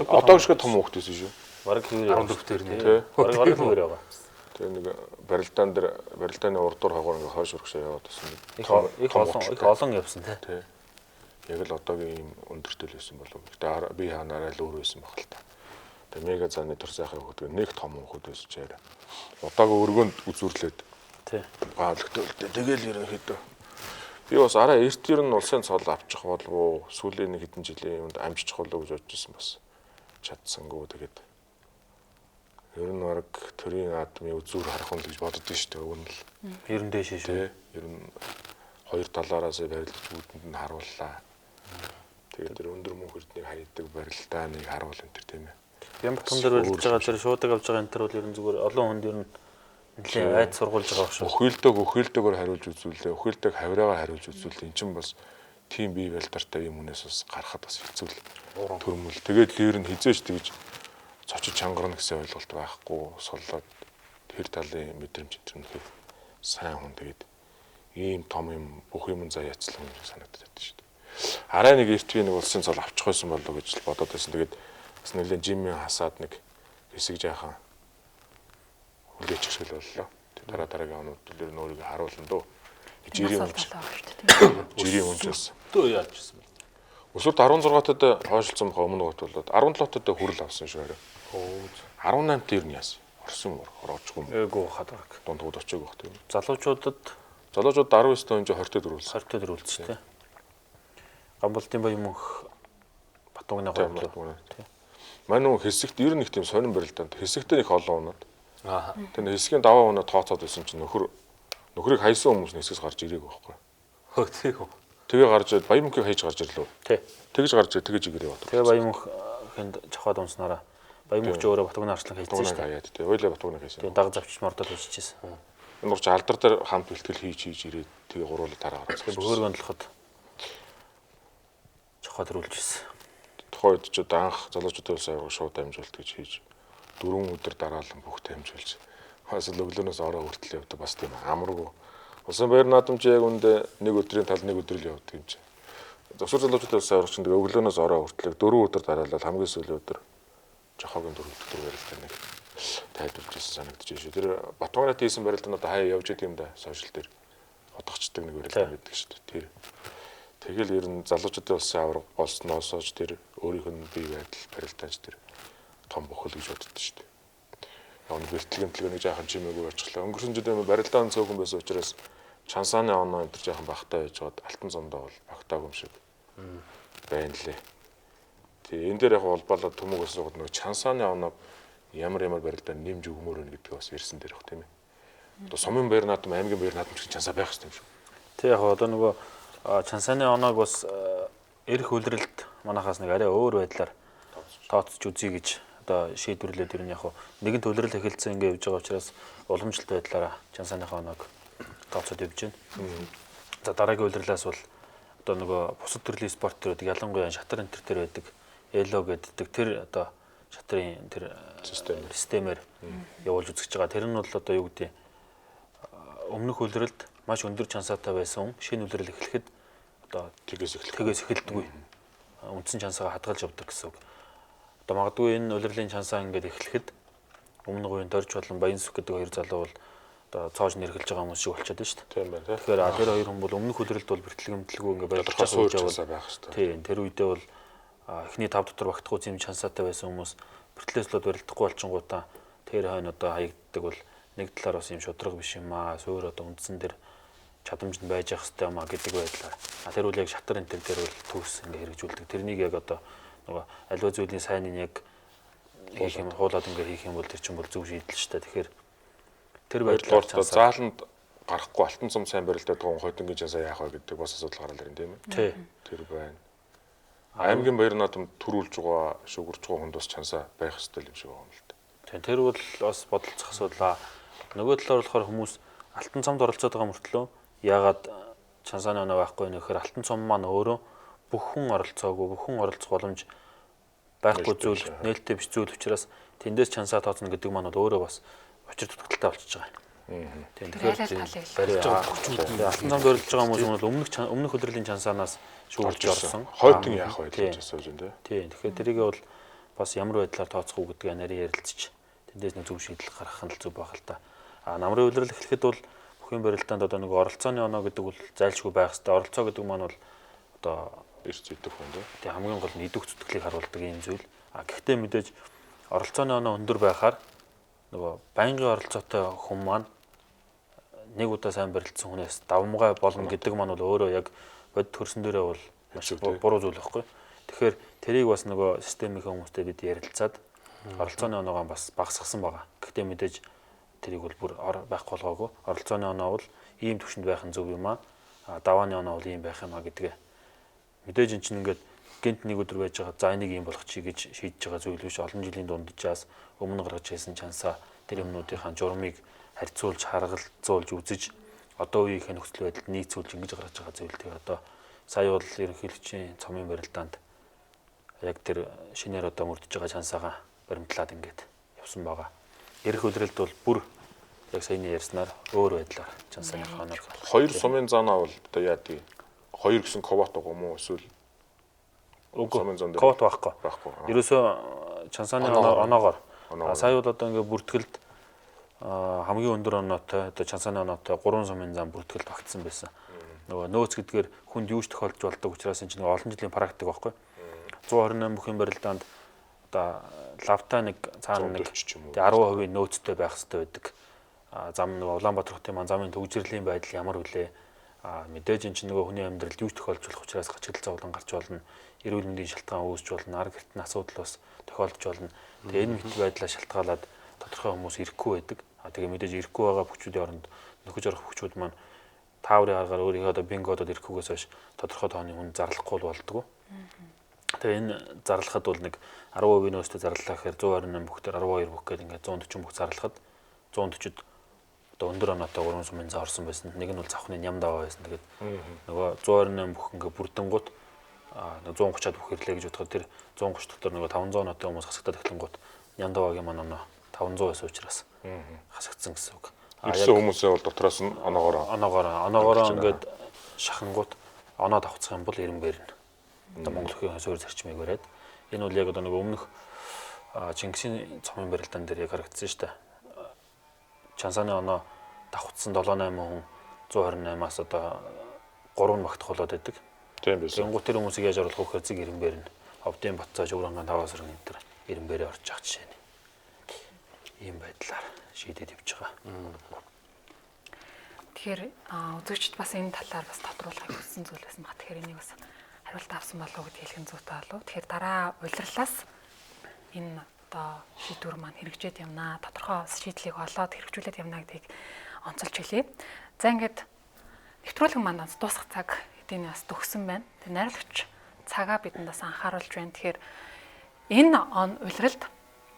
Одоо шиг том хүүхэд байсан шүү. Бараг хэвээр 14-т нэ. Бараг хэвээр байгаа. Тэгээ нэг барилдааны урдуур хагуур ингээ хойш урагшаа яваад байсан. Их олон явсан тий. Яг л одоогийн юм өндөртэй л байсан болов. Гэтэ би ханаараа л өөр байсан баг л та. Тэгээ мега зааны төр сайхан хүүхэд нэг том хүүхэд байсан ч яараа. Удаагүй өргөнд үзүүрлээд тий. Гаалгтай. Тэгэл ерөнхийдөө би бас араа эртээр нь улсын цол авчих болов уу? Сүүлийн нэг хэдэн жилийн юмд амжчих болов гэж бодож байсан бас. Чадсангүй тэгээд ер нь баг төрийн наадмын үзүүр харах нь гэж бодод нь шүү дээ. Өгөн л. Ер нь дэшээ шүү. Ер нь хоёр талаараас барилж үүдэнд нь харууллаа. Тэгээд тэр өндөр мөнх эрднийг хайдаг барилдаа нэг харуул энэ төр тийм ээ. Ямбтхан дээр барилж байгаа тэр шуудаг авж байгаа энэ төр бол ер нь зүгээр олон хүнд ер нь нэлээд айд сургуулж байгаа шүү. Өхөөлдөг хариулж үзүүлээ. Өхөөлдөг хавраагаар хариулж үзүүлээ. Эн чинь бас тийм бие барилдартай юм хүнээс бас гарахад бас хэцүү л төрмөл. Тэгээд л ер нь хизээш тэгж цочиж чангарна гэсэн ойлголт байхгүй. Суллаад тэр талын мэдрэмж төрнөхөд сайн хүн тэгээд ийм том юм бүх юм заяацлан гэж санагдаад байдаг шүү дээ. Арай нэг эртвээ нэг улсын цол авчих байсан болов уу гэж бодоод байсан. Тэгээд бас нэлээд жимийн хасаад нэг хэсэг жаахан үлээч шиг л боллоо. Тэгээд дараагийн онууд дээр нь өөрийгөө харуулна дөө. Жирийн үнчээс. Төө яаж гэсэн бэ? Өсвөрт 16-тад хойшлцсон бохоо өмнө гот болоод 17-тад хүрэл авсан шүү арай. 18-т ер нь яасан. Орсон ороочгүй юм. Ээгүү хадварг. Дундгууд очиог бах тийм. Залуучуудад 19 он 20-д дөрүүлсэн. 20-д дөрүүлсэн тий. Гамболтын баян мөнх Батугны хойд. Манай нөх хэсэгт ер нь их тийм сонирн барилдаанд хэсэгтээ их олон унаад. Тэр хэсгийн даваа унаа тооцоод байсан чинь нөхрийг хайсан хүмүүс нэсгээс гарч ирээг байхгүй. Хөө тийм үү. Тэгээ гарч баян мөнхийг хайж гарч ирлээ. Тий. Тэгэж гарч тэгэж ирээг бод. Тэгээ баян мөнх хэнд чахаад унснараа баян мөнх ч өөрөө Батугны арчлан хийсэн шүү дээ. Тий. Ойлоо Батугны хийсэн. Тэгээ даг завчч мордол хийчихсэн. Энэ урч алдар дээр хамт бэлтгэл хийж ирээд тэгээ гуруулаа тараа гараад. Тэгээ бөөр гондлоход чахаад рүүлжсэн. Тухайд ч анх залуучуудын улс авирга шууд амжуулт гэж хийж 4 өдөр дараалан бүхтэй амжуулж бас л өглөөнөөс ороо хүртэл явдаг бас тийм амаргүй. Улсын баяр наадамч яг үндэ нэг өдрийн тал нэг өдөр л явдаг юм чи. Зөвсөр залуучуудын улс авиргач тэгээ өглөөнөөс ороо хүртэл 4 өдөр дараалал хамгийн сүүлийн өдөр жохогийн 4 өдөр барилдаа нэг тайлбарлаж ирсэн санагдаж байна шүү. Тэр Батугнад хийсэн барилдаанууд хаяа явж идэм да сошиал дээр одогчдаг нэг барилдаан байдаг шүү дээ. Тэр тэгэл ер нь залуучуудын улсын авирга болсноосооч тэр өөрийнх нь бие байдал барилдаанч тэр том бохол гэж боддог шүү дээ. Яг нэг бэлтгэн нэг жаахан чимээгүй очихлаа. Өнгөрсөн жилдээ барилдаан цөөхөн байсан учраас Чансааны оноо энэ төр жаахан багтаа байж гоод алтан зондоо бол багтаагүй юм шиг байна лээ. Тэгээ энэ дээр яг улбалаад төмөгөөс суугаад нэг Чансааны оноо ямар барилдаан нэмж өгмөр өнө гэдэг бас ирсэн дээр баг тийм ээ. Одоо сумын баяр наадам аймгийн баяр наадам чинь Чансаа байх хэрэгтэй юм шүү. Тэг яг одоо нөгөө Чансааны оноог бас эрх үлрэлт манахаас нэг арай өөр байдлаар тооцож үзье гэж одоо шийдвэрлээд ирнэ яг нэгэн төлрөл эхэлсэн ингэ явж байгаа учраас уламжлалт байдлаараа Чансааныхаа оноог тооцоод явж байна. За дараагийн үлрэлээс бол одоо нөгөө бусад төрлийн спорт төрүүд ялангуяа шатар энтер төр байдаг эло гэдэг тэр одоо шатрын тэр системээр явуулж үзэж байгаа. Тэр нь бол одоо юу гэдэг өмнөх үлрэлд маш өндөр чансаатай байсан шинэ үлрэл эхлэхэд одоо тэгээс эхэлдэггүй. Үндсэн чансаагаа хадгалж явдаг гэсэн үг. Одоо магадгүй энэ улирлын чансаа ингээд эхлэхэд өмнө говийн Дорж болон Баянсүх гэдэг хоёр залуу бол одоо цоож нэрхэлж байгаа хүмүүс шиг болчиход байна шүү дээ. Тийм байна. Тэгэхээр тэр хоёр хүн бол өмнөх улирлд бол бэртлэгэмтлгүй ингээд тодорхой суур чансаа байх хэрэгтэй. Тийм, тэр үедээ бол эхний 5 дотор багтахгүй зэм чансаатай байсан хүмүүс бэртлээслүүд барилдахгүй болчингуудаа тэр хойно одоо хаягддаг бол нэг талаар бас юм шудраг биш юм аа. Суур одоо үндсэн тэр чадамж нь байж ах хэвээр юм аа гэдэг байдлаар. Тэр үл яг шатар энэ төр бол төгс ингээ хэрэгжүүлдэг. Тэрнийг яг одоо нөгөө аливаа зүйлийн сайныг яг хийх юм хуулаад ингээ хийх юм бол тэр чинь бол зөв шийдэл шүү дээ. Тэгэхээр тэр байдлаар зааланд гарахгүй алтан цум сайн барилдаад байгаа хойдонгийн чансаа яах вэ гэдэг бас асуудал гараад ирэн тийм ээ. Тий. Тэр байна. Аймгийн баяр наадам төрүүлж байгаа шүгүрж байгаа хүнд бас чансаа байх ёстой юм шиг байгаа юм л дээ. Тийм тэр бол бас бодолцох асуудал. Нөгөө талаар болохоор хүмүүс алтан цомд оролцоод байгаа мөртлөө яагаад чансааны оноо байхгүй вэ гэхээр алтан цом маань өөрөө бүх хүн оролцоогүй, бүх хүн оролцох боломж байхгүй зүйл, нээлттэй биш зүйл учраас тэндээс чансаа тооцно гэдэг маань бол өөрөө бас учир дутагдaltaй болчихж байгаа. Тийм тэгэхээр алтан цомд оролцож байгаа хүмүүс бол өмнөх өдрлийн чансаанаас шүүрж орсон. Хойдон яах вэ гэж асууж байна тийм. Тэгэхээр тэрийг бол бас ямар байдлаар тооцох уу гэдгээ нарийн ярилцчих. Тэндээс нэг зөв шийдэл гаргах нь л зөв байх л та. Намрын улирал эхлэхэд бол бүхэн барилдаанд одоо нэг оролцооны оноо гэдэг бол зайлшгүй байх хэрэгтэй. Оролцоо гэдэг маань бол одоо эрс зүйдэх хүн тийм хамгийн гол нь идэвх зүтгэлийг харуулдаг юм зүйл. Гэхдээ мэдээж оролцооны оноо өндөр байхаар нөгөө байнгын оролцоотой хүн маань нэг удаа сайн барилдсан хүнээс давмгай болно гэдэг маань бол өөрөө яг бодит хөрсөн дээрээ бол маш буруу зүйл байхгүй. Тэгэхээр тэрийг бас нөгөө системийн хүмүүстэй бид ярилцаад оролцооны оноогоо бас багасгасан байгаа. Гэхдээ мэдээж тэрийг бол бүр байхгүй болгоогүй. Оролцооны оноо бол ийм түвшинд байх нь зөв юм аа. Давааны оноо бол ийм байх юм аа гэдгээ. Мэдээж эн чинь ингээд гинт нэг өдөр байж байгаа за энийг ийм болгох чи гэж шийдэж байгаа зүйл биш. Олон жилийн дундчаас өмнө гаргаж ирсэн чансаа тэр юмнуудынхаа журмыг харьцуулж харгалзуулж үзэж одоо үеийнхээ нөхцөл байдалд нийцүүлж ингэж гаргаж байгаа зүйл. Тэгээ одоо сая бол ерөнхийлөгчийн цомын барилдаанд яг тэр шинээр одоо мөрдөж байгаа чансаагаа баримтлаад ингээд явсан байгаа. Ирэх өдрөлд бол бүр яг саяны ярьснаар өөр байдлаар чансааны хоног. Хоёр сумын заанаа бол одоо яадаг? Хоёр гэсэн ковот байгаа юм уу? Эсвэл сумын зан дээр ковот байхгүй. Ерөөсөө чансааны оноогоор сая бол одоо ингээд бүртгэлд хамгийн өндөр оноотой одоо чансааны оноотой 3 сумын зан бүртгэлд багтсан байсан. Нөгөө нөөц гэдгээр хүнд юуж тохиолдож болдог учраас энэ чинь олон жилийн практик байхгүй. 128 бүхэн барилдаанд одоо лавта нэг цаана нэг 10% нөөцтэй байх хэрэгтэй байдаг. Зам нөгөө Улаанбаатар хотын маань замын төгжрлийн байдал ямар вүлээ? Мэдээж энэ чинь нөгөө хүний амьдралд юуж тохиолдож болох учраас гачигдал зовлон гарч болно. Эрүүл мэндийн шалтгаан үүсч болно. Ар гэртний асуудал бас тохиолдож болно. Тэгээ энэ мэт байдлаа шалтгаалаад тодорхой хүмүүс ирэхгүй байдаг. Тэгээ мэдээж ирэхгүй байгаа бүхчүүдийн оронд нөхөж орох бүхчүүд маань тааврын аргаар өөрийнхөө одоо бингодод ирэхгүйгээс хойш тодорхой тооны хүн зарлахгүй болдгоо. Тэгээ энэ зарлахад бол нэг 10% нөөцтэй зарлаа гэхээр 128 бүхтэр 12 бүх гэдэг ингээд 140 бүх зарлахад 140-д одоо өндөр оноотой 3 сумын зан орсон байсан. Нэг нь бол завхны ням даваа байсан. Тэгээд нөгөө 128 бүх ингээд бүрдэнгууд 130-аад бүх ирлээ гэж бодоход тэр 130 дотор нөгөө 500 оноотой хүмүүс хасагдаад эхлэнгууд ням даваагийн маань оноо 500 байсан учраас хасагдсан гэсэн үг. Ирсэн хүмүүсээ бол дотроос нь оноогоор ингээд шахангууд оноо давхцах юм бол ирэн бэрнэ. Одоо Монголын суурь зарчмыг бариад энэ бол яг одоо нэг өмнөх Чингисийн цомын барилдаан дээр яг харагдсан шүү дээ. Чансааны оноо давхцсан 7-8 хүн 128-аас одоо 3 багтах болоод байдаг. Тийм биш. Тэнгуут тэр хүмүүсийг яаж оруулах вэ гэхээр зэг ирэн бэрнэ. Овдын Батцаа Жууранган 5 сарын энэ ирэн бэрээ орж байгаа жишээ нь. Ийм байдлаар шийдээд явж байгаа. Тэгэхээр үзэгчд бас энэ талаар бас тодруулахыг хүссэн зүйл байсан ба. Тэгэхээр энийг бас хариулт авсан болов уу гэж хэлэх нь зүйтэй болов. Тэгэхээр дараа улирлаас энэ одоо шийдвэр маань хэрэгжээд явнаа. Тодорхой шийдлийг олоод хэрэгжүүлээд явнаа гэдгийг онцолж хэлье. За ингээд нэвтрүүлэг маань дуусах цаг хэдийн бас төгсөн байна. Тэгээ найрлагч цагаа бидэнд бас анхааруулж байна. Тэгэхээр энэ улиралд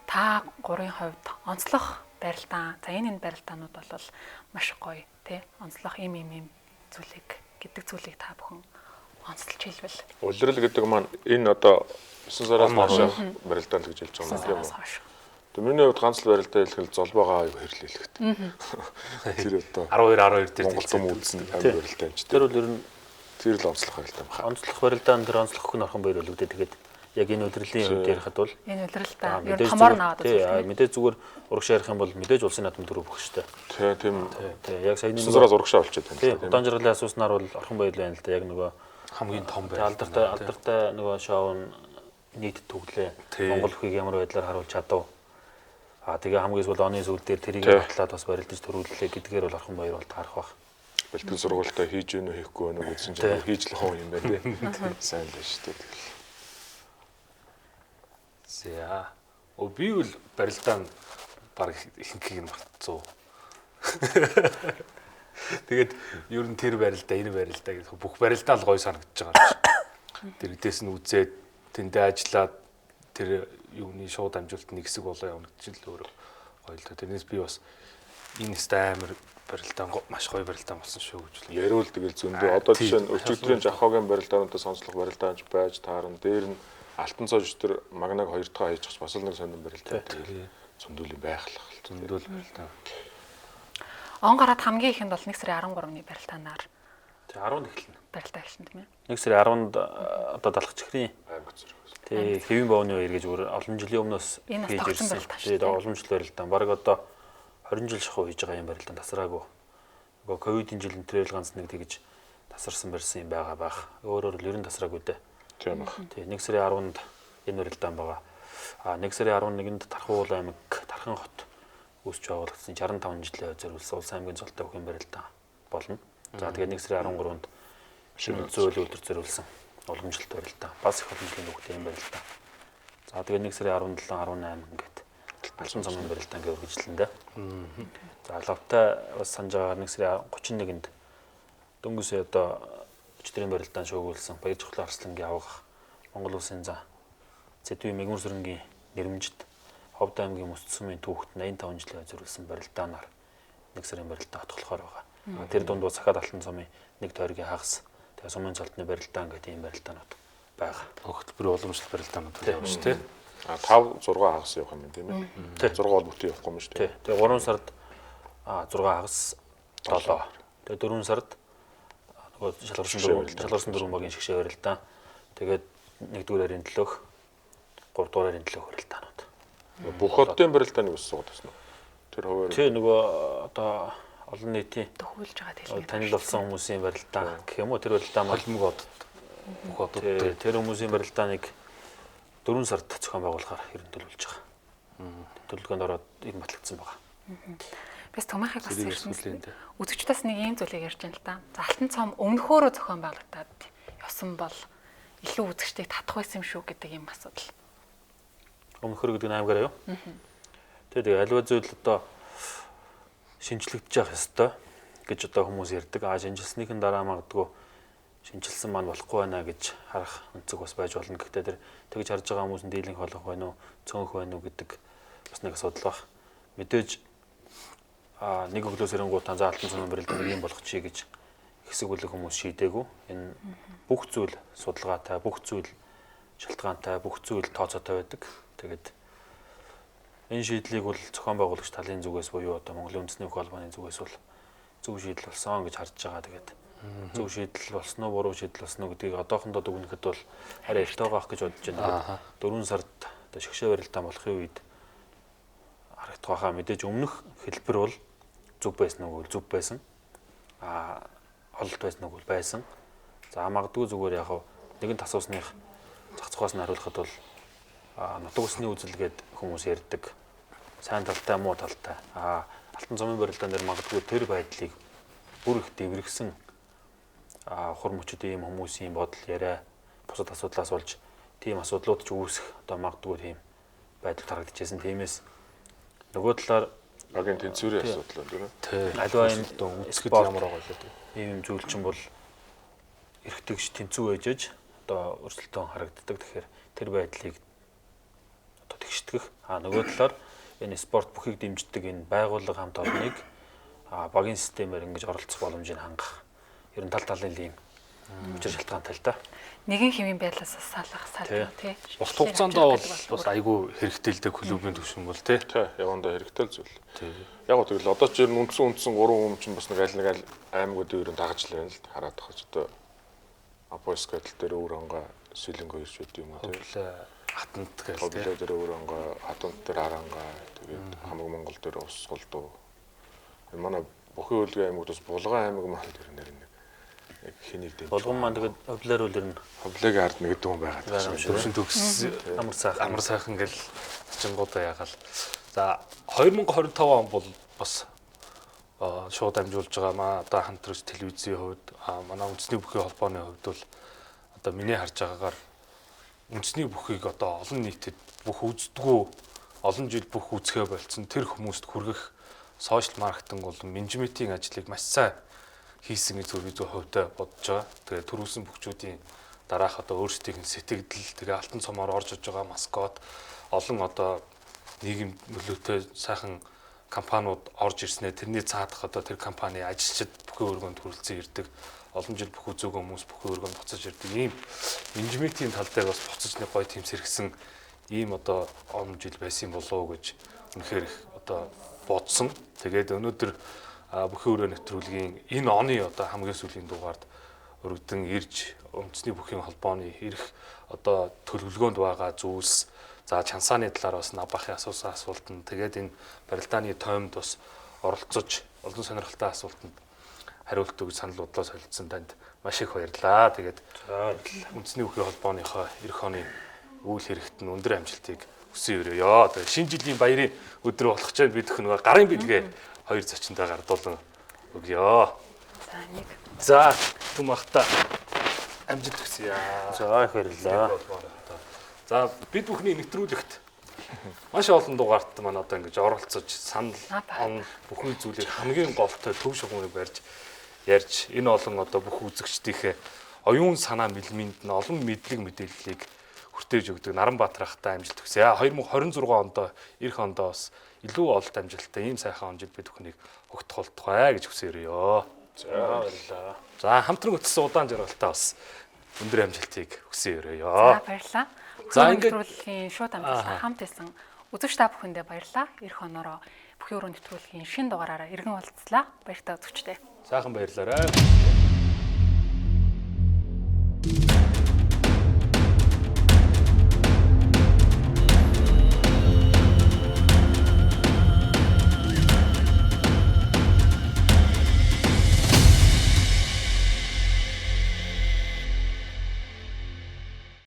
та 3-ын хувьд онцлог барилдаан. За энэ барилдаанууд бол маш гоё тий. Онцлог ийм зүйлийг гэдэг зүйлийг та бүхэн онцлж хэлвэл. Улирал гэдэг маань энэ одоо 9 сараас хойш барилдаан гэж хэлж байгаа юм байна. Тэгээ миний хувьд ганц л барилдаа хэлэхэд золбоогоо аюу хэрлэлэхэд. Тэр одоо 12 дээр Монгол том үлдсэн барилдаан ч. Тэр бол ер нь тэр л онцлог барилдаан байна. Онцлог барилдаан тэр онцлог хүн орхон баяр үлдээ тэгээд Яг энэ удирлын үед ярихад бол энэ удирдалтаа ер нь томоор наваад үзүүлсэн. Мэдээж зүгээр урагшаа ярих юм бол мэдээж улсын наадам төрөв өгөх шүү дээ. Тийм. Яг саяны Сусраас урагшаа болчиход байна. Тийм. Удаан жаргалын асууснаар бол орхон баял байна л да. Яг нөгөө хамгийн том байл. Алдартай нөгөө шоу нийт төглөө. Монгол бүхийг ямар байдлаар харуулж чадав. Тэгээ хамгийн сүүл оны сүүл дээр тэрийг батлаад бас барилдаж төрүүллээ гэдгээр бол орхон баяр бол таарах бах. Бэлтгэл сургуультай хийж гэнэ үү хийхгүй гэнэ үү гэсэн чинь хийж л хоо юм байна тий. Сайн байна шүү дээ тэгэл. За. Би бол барилдаан баг ихэнхийг нь мартцсан. Тэгээд ер нь тэр барилдаа энэ барилдаа гэх бүх барилдаа л гоё санагдаж байгаа юм. Тэр үдээс нь үзээд тэндээ ажиллаад тэр юуны шууд амжилт нэг хэсэг болоо явна гэж л өөрөө гоё л да. Тэрнээс би бас энэ амар барилдаан маш гоё барилдаан болсон шүү гэж л. Яриул тэгэл зөндөө одоо жишээ нь өчигдрийн Жахогийн барилдаануудад сонслох барилдаанч байж таарна. Дээр нь Алтан цоож тэр Магнаг 2 дахь хийж бас л нэг сонирн барилдаан. Зөндөөлийн байхлах. Зөндөл барилдаан. Он гараад хамгийн ихэнд бол 1 сарын 13-ны барилдаанаар. Тэг 10-нд эхэлнэ. Барилдаа эхэлнэ тийм ээ. 1 сарын 10-нд одоо Далхачхрийн тэг хэвийн боовны үеэр гэж өөр олон жилийн өмнөөс хийж ирсэн. Тэгээд уламжлал барилдаан баг одоо 20 жил шахуу хийж байгаа юм барилдаан тасраагүй. Нөгөө ковидын жил энтрэл ганц нэг тэгж тасарсан барьсан юм байгаа бах. Өөрөөр л 90 тасраагүй дээ. Тийм ба. Тэг 1 сарын 10-нд энэ барилдаан байгаа. 1 сарын 11-нд Тархуул аймаг Тархан хот үүсч байгуулагдсан 65 жилийн зориулсан улс аймгийн золтой бүхэн барилдаан болно. За тэгээд 1 сарын 13-нд шинэ зөөл өдөр зориулсан уламжлалт барилдаан. Бас их уламжлалын бүхтэй юм барилдаан. За тэгээд 1 сарын 17, 18 ингээд алсын замын барилдаан гэж үргэлжлэн дээ. За лавтай бас санаж байгаа 1 сарын 31-нд дөнгөс одоо өчтөрийн барилдаан шуугуулсан Баяр Чухлын Арслангийн авах Монгол улсын зан Зэдвийн мэгмар сүрэнгийн нэрмжид Ховд аймгийн Мөсд сумын түүхт 85 жилийн зориулсан барилдаанаар 1 сарын барилдаан отголохоор байгаа. Тэр дунд Сахад алтан сумын нэг тойргийн хагас тэгээ сумын цолтны барилдаан гэдэг ийм барилдаанууд байгаа. Хөтөлбөр уламжлалт барилдаанууд байна шүү дээ. 5 6 хагас явах юм тийм ээ. 6 бол бүтэн явахгүй юм шүү дээ. Тэгээ 3 сард 6 хагас 7. Тэгээ 4 сард нөгөө шалгарсан дөрвөн багийн шгшээ барилдаан. Тэгээд 1-р харийн төлөөх 3-р харийн төлөөх барилдаанууд. Бүх хотын барилдааны ус сууд гэсэн үү? Тэр хуваар. Тий нөгөө одоо олон нийтийн төхүүлж байгаа хэлбэр. Танил болсон хүмүүсийн барилдаан гэх юм уу тэр барилдаан холимог одод бүх одод тэр хүмүүсийн барилдааныг 4 сард зохион байгуулахаар ерөн төлөвлөж байгаа. Төлөвлөгөөнд ороод ийм батлагдсан байгаа. Бис томахыг бас ирсэн. Үзэгчдээс нэг ийм зүйлийг ярьж байна л да. За Алтан цом өмнөхөөрөө зохион байгуулагдаад явсан бол илүү үзэгчдийг татах байсан юм шүү гэдэг юм асуудал. Өмнөхөр гэдэг нь аймагаараа юу? Тэгээ аливаа зүйл одоо шинжлэгдэж явах ёстой гэж одоо хүмүүс ярьдаг. Шинжилснийхэн дараа магадгүй шинжилсэн маань болохгүй байна гэж харах өнцөг бас байж болно. Гэхдээ тэр тэгж харж байгаа хүмүүс нь дийлэнх болох байна уу, цөөнх байна уу гэдэг бас нэг асуудал баг. Мэдээж нэг өглөөс эрэнгуутаа за Алтан цомын барилдаан ийм болох чи гэж хэсэг бүлэг хүмүүс шийдээгүй. Энэ бүх зүйл судалгаатай, бүх зүйл шалтгаантай, бүх зүйл тооцоотой байдаг. Тэгээд энэ шийдлийг бол зохион байгуулагч талын зүгээс буюу одоо Монголын үндэсний бүх холбооны зүгээс бол зөв шийдэл болсон гэж харж байгаа. Тэгээд зөв шийдэл болсон уу, буруу шийдэл болсон уу гэдгийг одоохондоо дүгнэхэд бол арай их тоогоох гэж бодож байна. 4 сард одоо шгшээ барилдаан болохын үед харагдах байхаа мэдээж өмнөх хэлбэр бол зөв байсан уу, зөв байсан. Холт байсан уу, байсан. За магадгүй зүгээр яг нэгэн асуусных зах зохиос нь хариулахад бол нутаг усны үзэлгээд хүмүүс ярьдаг. Сайн талтай, муу талтай. Алтан цомын барилдаан дээр магадгүй тэр байдлыг бүр их дэврэгсэн хурм хүчтэй ийм хүмүүсийн бодол яриа бусад асуудлаас болж тийм асуудлууд ч үүсэх одоо магадгүй тийм байдал тарагдчихсэн. Тиймээс нөгөө талаар агийн тэнцвэрийн асуудал байна тийм ээ. Аливаа энэ үсгэд ямар байгаа вэ? Ийм зүйл чинь бол эргэтгэж тэнцүү ээжж одоо өрсөлдөөн харагддаг. Тэгэхээр тэр байдлыг одоо тэгштгэх нөгөө талаар энэ спорт бүхийг дэмждэг энэ байгууллага хамт олныг багийн системээр ингэж оролцох боломжийг хангах. Ер нь тал талын ийм учир шалтгаантай л да. Нэгэн хэвийн байдлаас салах салбар тий. Урт хугацаанд бол бас айгүй хэрэгтэй л дээ клубын төвшин бол тий. Явандаа хэрэгтэй л зүйл. Яг гоо тэгэл одоо ч ер нь үндсэн 3 хүн чинь бас нэг аймагуудын ер нь дагаж л байна л хараад тахаж одоо Апойс гэдэл дээр өөр хонгаа сэлэнгүй ирж байд юм уу тийм. Хатанд гэх Ховлоо дээр өөрөнгөө хатанд дээр арангаа тэгээд хамаг Монгол дээр усгол дуу. Манай Бүхий үлгийн аймагт бас Булган аймаг маань тэр нэр нэг яг хэнийг дэв. Болгон маань тэгээд ховлоор үл ирнэ. Ховлогийн ард нэг дүүн байгаад байна. Төрсөн төгс Амар сайхан гэл чингуудаа ягаал. За 2025 он бол бас шууд амжуулж байгаа маа одоо хамтрагч телевизийн хувьд манай үндэсний бүхий холбооны хувьд бол одоо миний харж байгаагаар үндэсний бүхийг одоо олон нийтэд бүх үздэггүй олон жил бүх үзэхэ болцсон тэр хүмүүст хүргэх сошиал маркетинг бол менежментийн ажлыг маш сайн хийсэн гэж зөвхөн хувьдаа бодож байгаа. Тэгээ төрүүлсэн бүхчүүдийн дараах одоо өөрсдийнх нь сэтгэгдэл тэгээ алтан цомоор орж иж байгаа маскот олон одоо нийгэм нөлөөтэй сайхан компаниуд орж ирснээр тэрний цаадах одоо тэр компани ажилчид бүхий өргөнд хүрэлцэн ирдэг. Олон жил бүх үзүүг хүмүүс бүхий өргөнд буцаж ирдэг. Ийм менежментийн тал дээр бас буцаж нэг гоё тэмсэрхсэн ийм одоо он жил байсан болов уу гэж үнэхээр их одоо бодсон. Тэгээд өнөөдөр бүхий өрөө нэвтрүүлгийн энэ оны одоо хамгийн сүүлийн дугаард өргөдөн ирж үндэсний бүхий холбооны ирэх одоо төлөвлөгөөнд байгаа зүйлс за чансааны талаар бас Набахын асуусан асуултанд тэгээд энэ барилдааны тоймд бас оролцож олон сонирхолтой асуултанд хариулт өгж санал бодлоо солилцсон танд маш их баярлалаа. Тэгээд үндэсний бүхий холбооныхоо эх оны үйл хэрэгт нь өндөр амжилтыг хүсэн өрөөё. Тэгээд шинэ жилийн баярын өдөр болох ч бид нөгөө гарын бэлгээ хоёр зочиндоо гардуулан өгье. За нэг. За түм ахта амжилт хүсье. За их баярлалаа. За бид бүхний нэвтрүүлэгт маш олон дугаарт маань одоо ингэж оролцож санал он бүхний зүйлийг хамгийн голтой төв шугамыг барьж ярьж энэ олон одоо бүх үзэгчдийнхээ оюун санаа мэлминд нь олон мэдлэг мэдээллийг хүртээж өгдөг Наранбаатар ахтай амжилт хүсье. 2026 онд эх ондоо бас илүү олд амжилттай ийм сайхан он жил бид бүхнийг огтх болтугай гэж хүсээрээ. За баярлалаа. За хамтран өтсөн удаан жаргалтай бас өндөр амжилтыг хүсээрээ. За баярлалаа. За ингээд нэвтрүүлгийн шууд амжилттай хамт исэн үзэгч та бүхэндээ баярлалаа. Эх онороо бүхий өрөө нэвтрүүлгийн шинэ дугаараараа иргэн уулзлаа. Баяртай үзэгчтэй. Сайхан баярлалаа.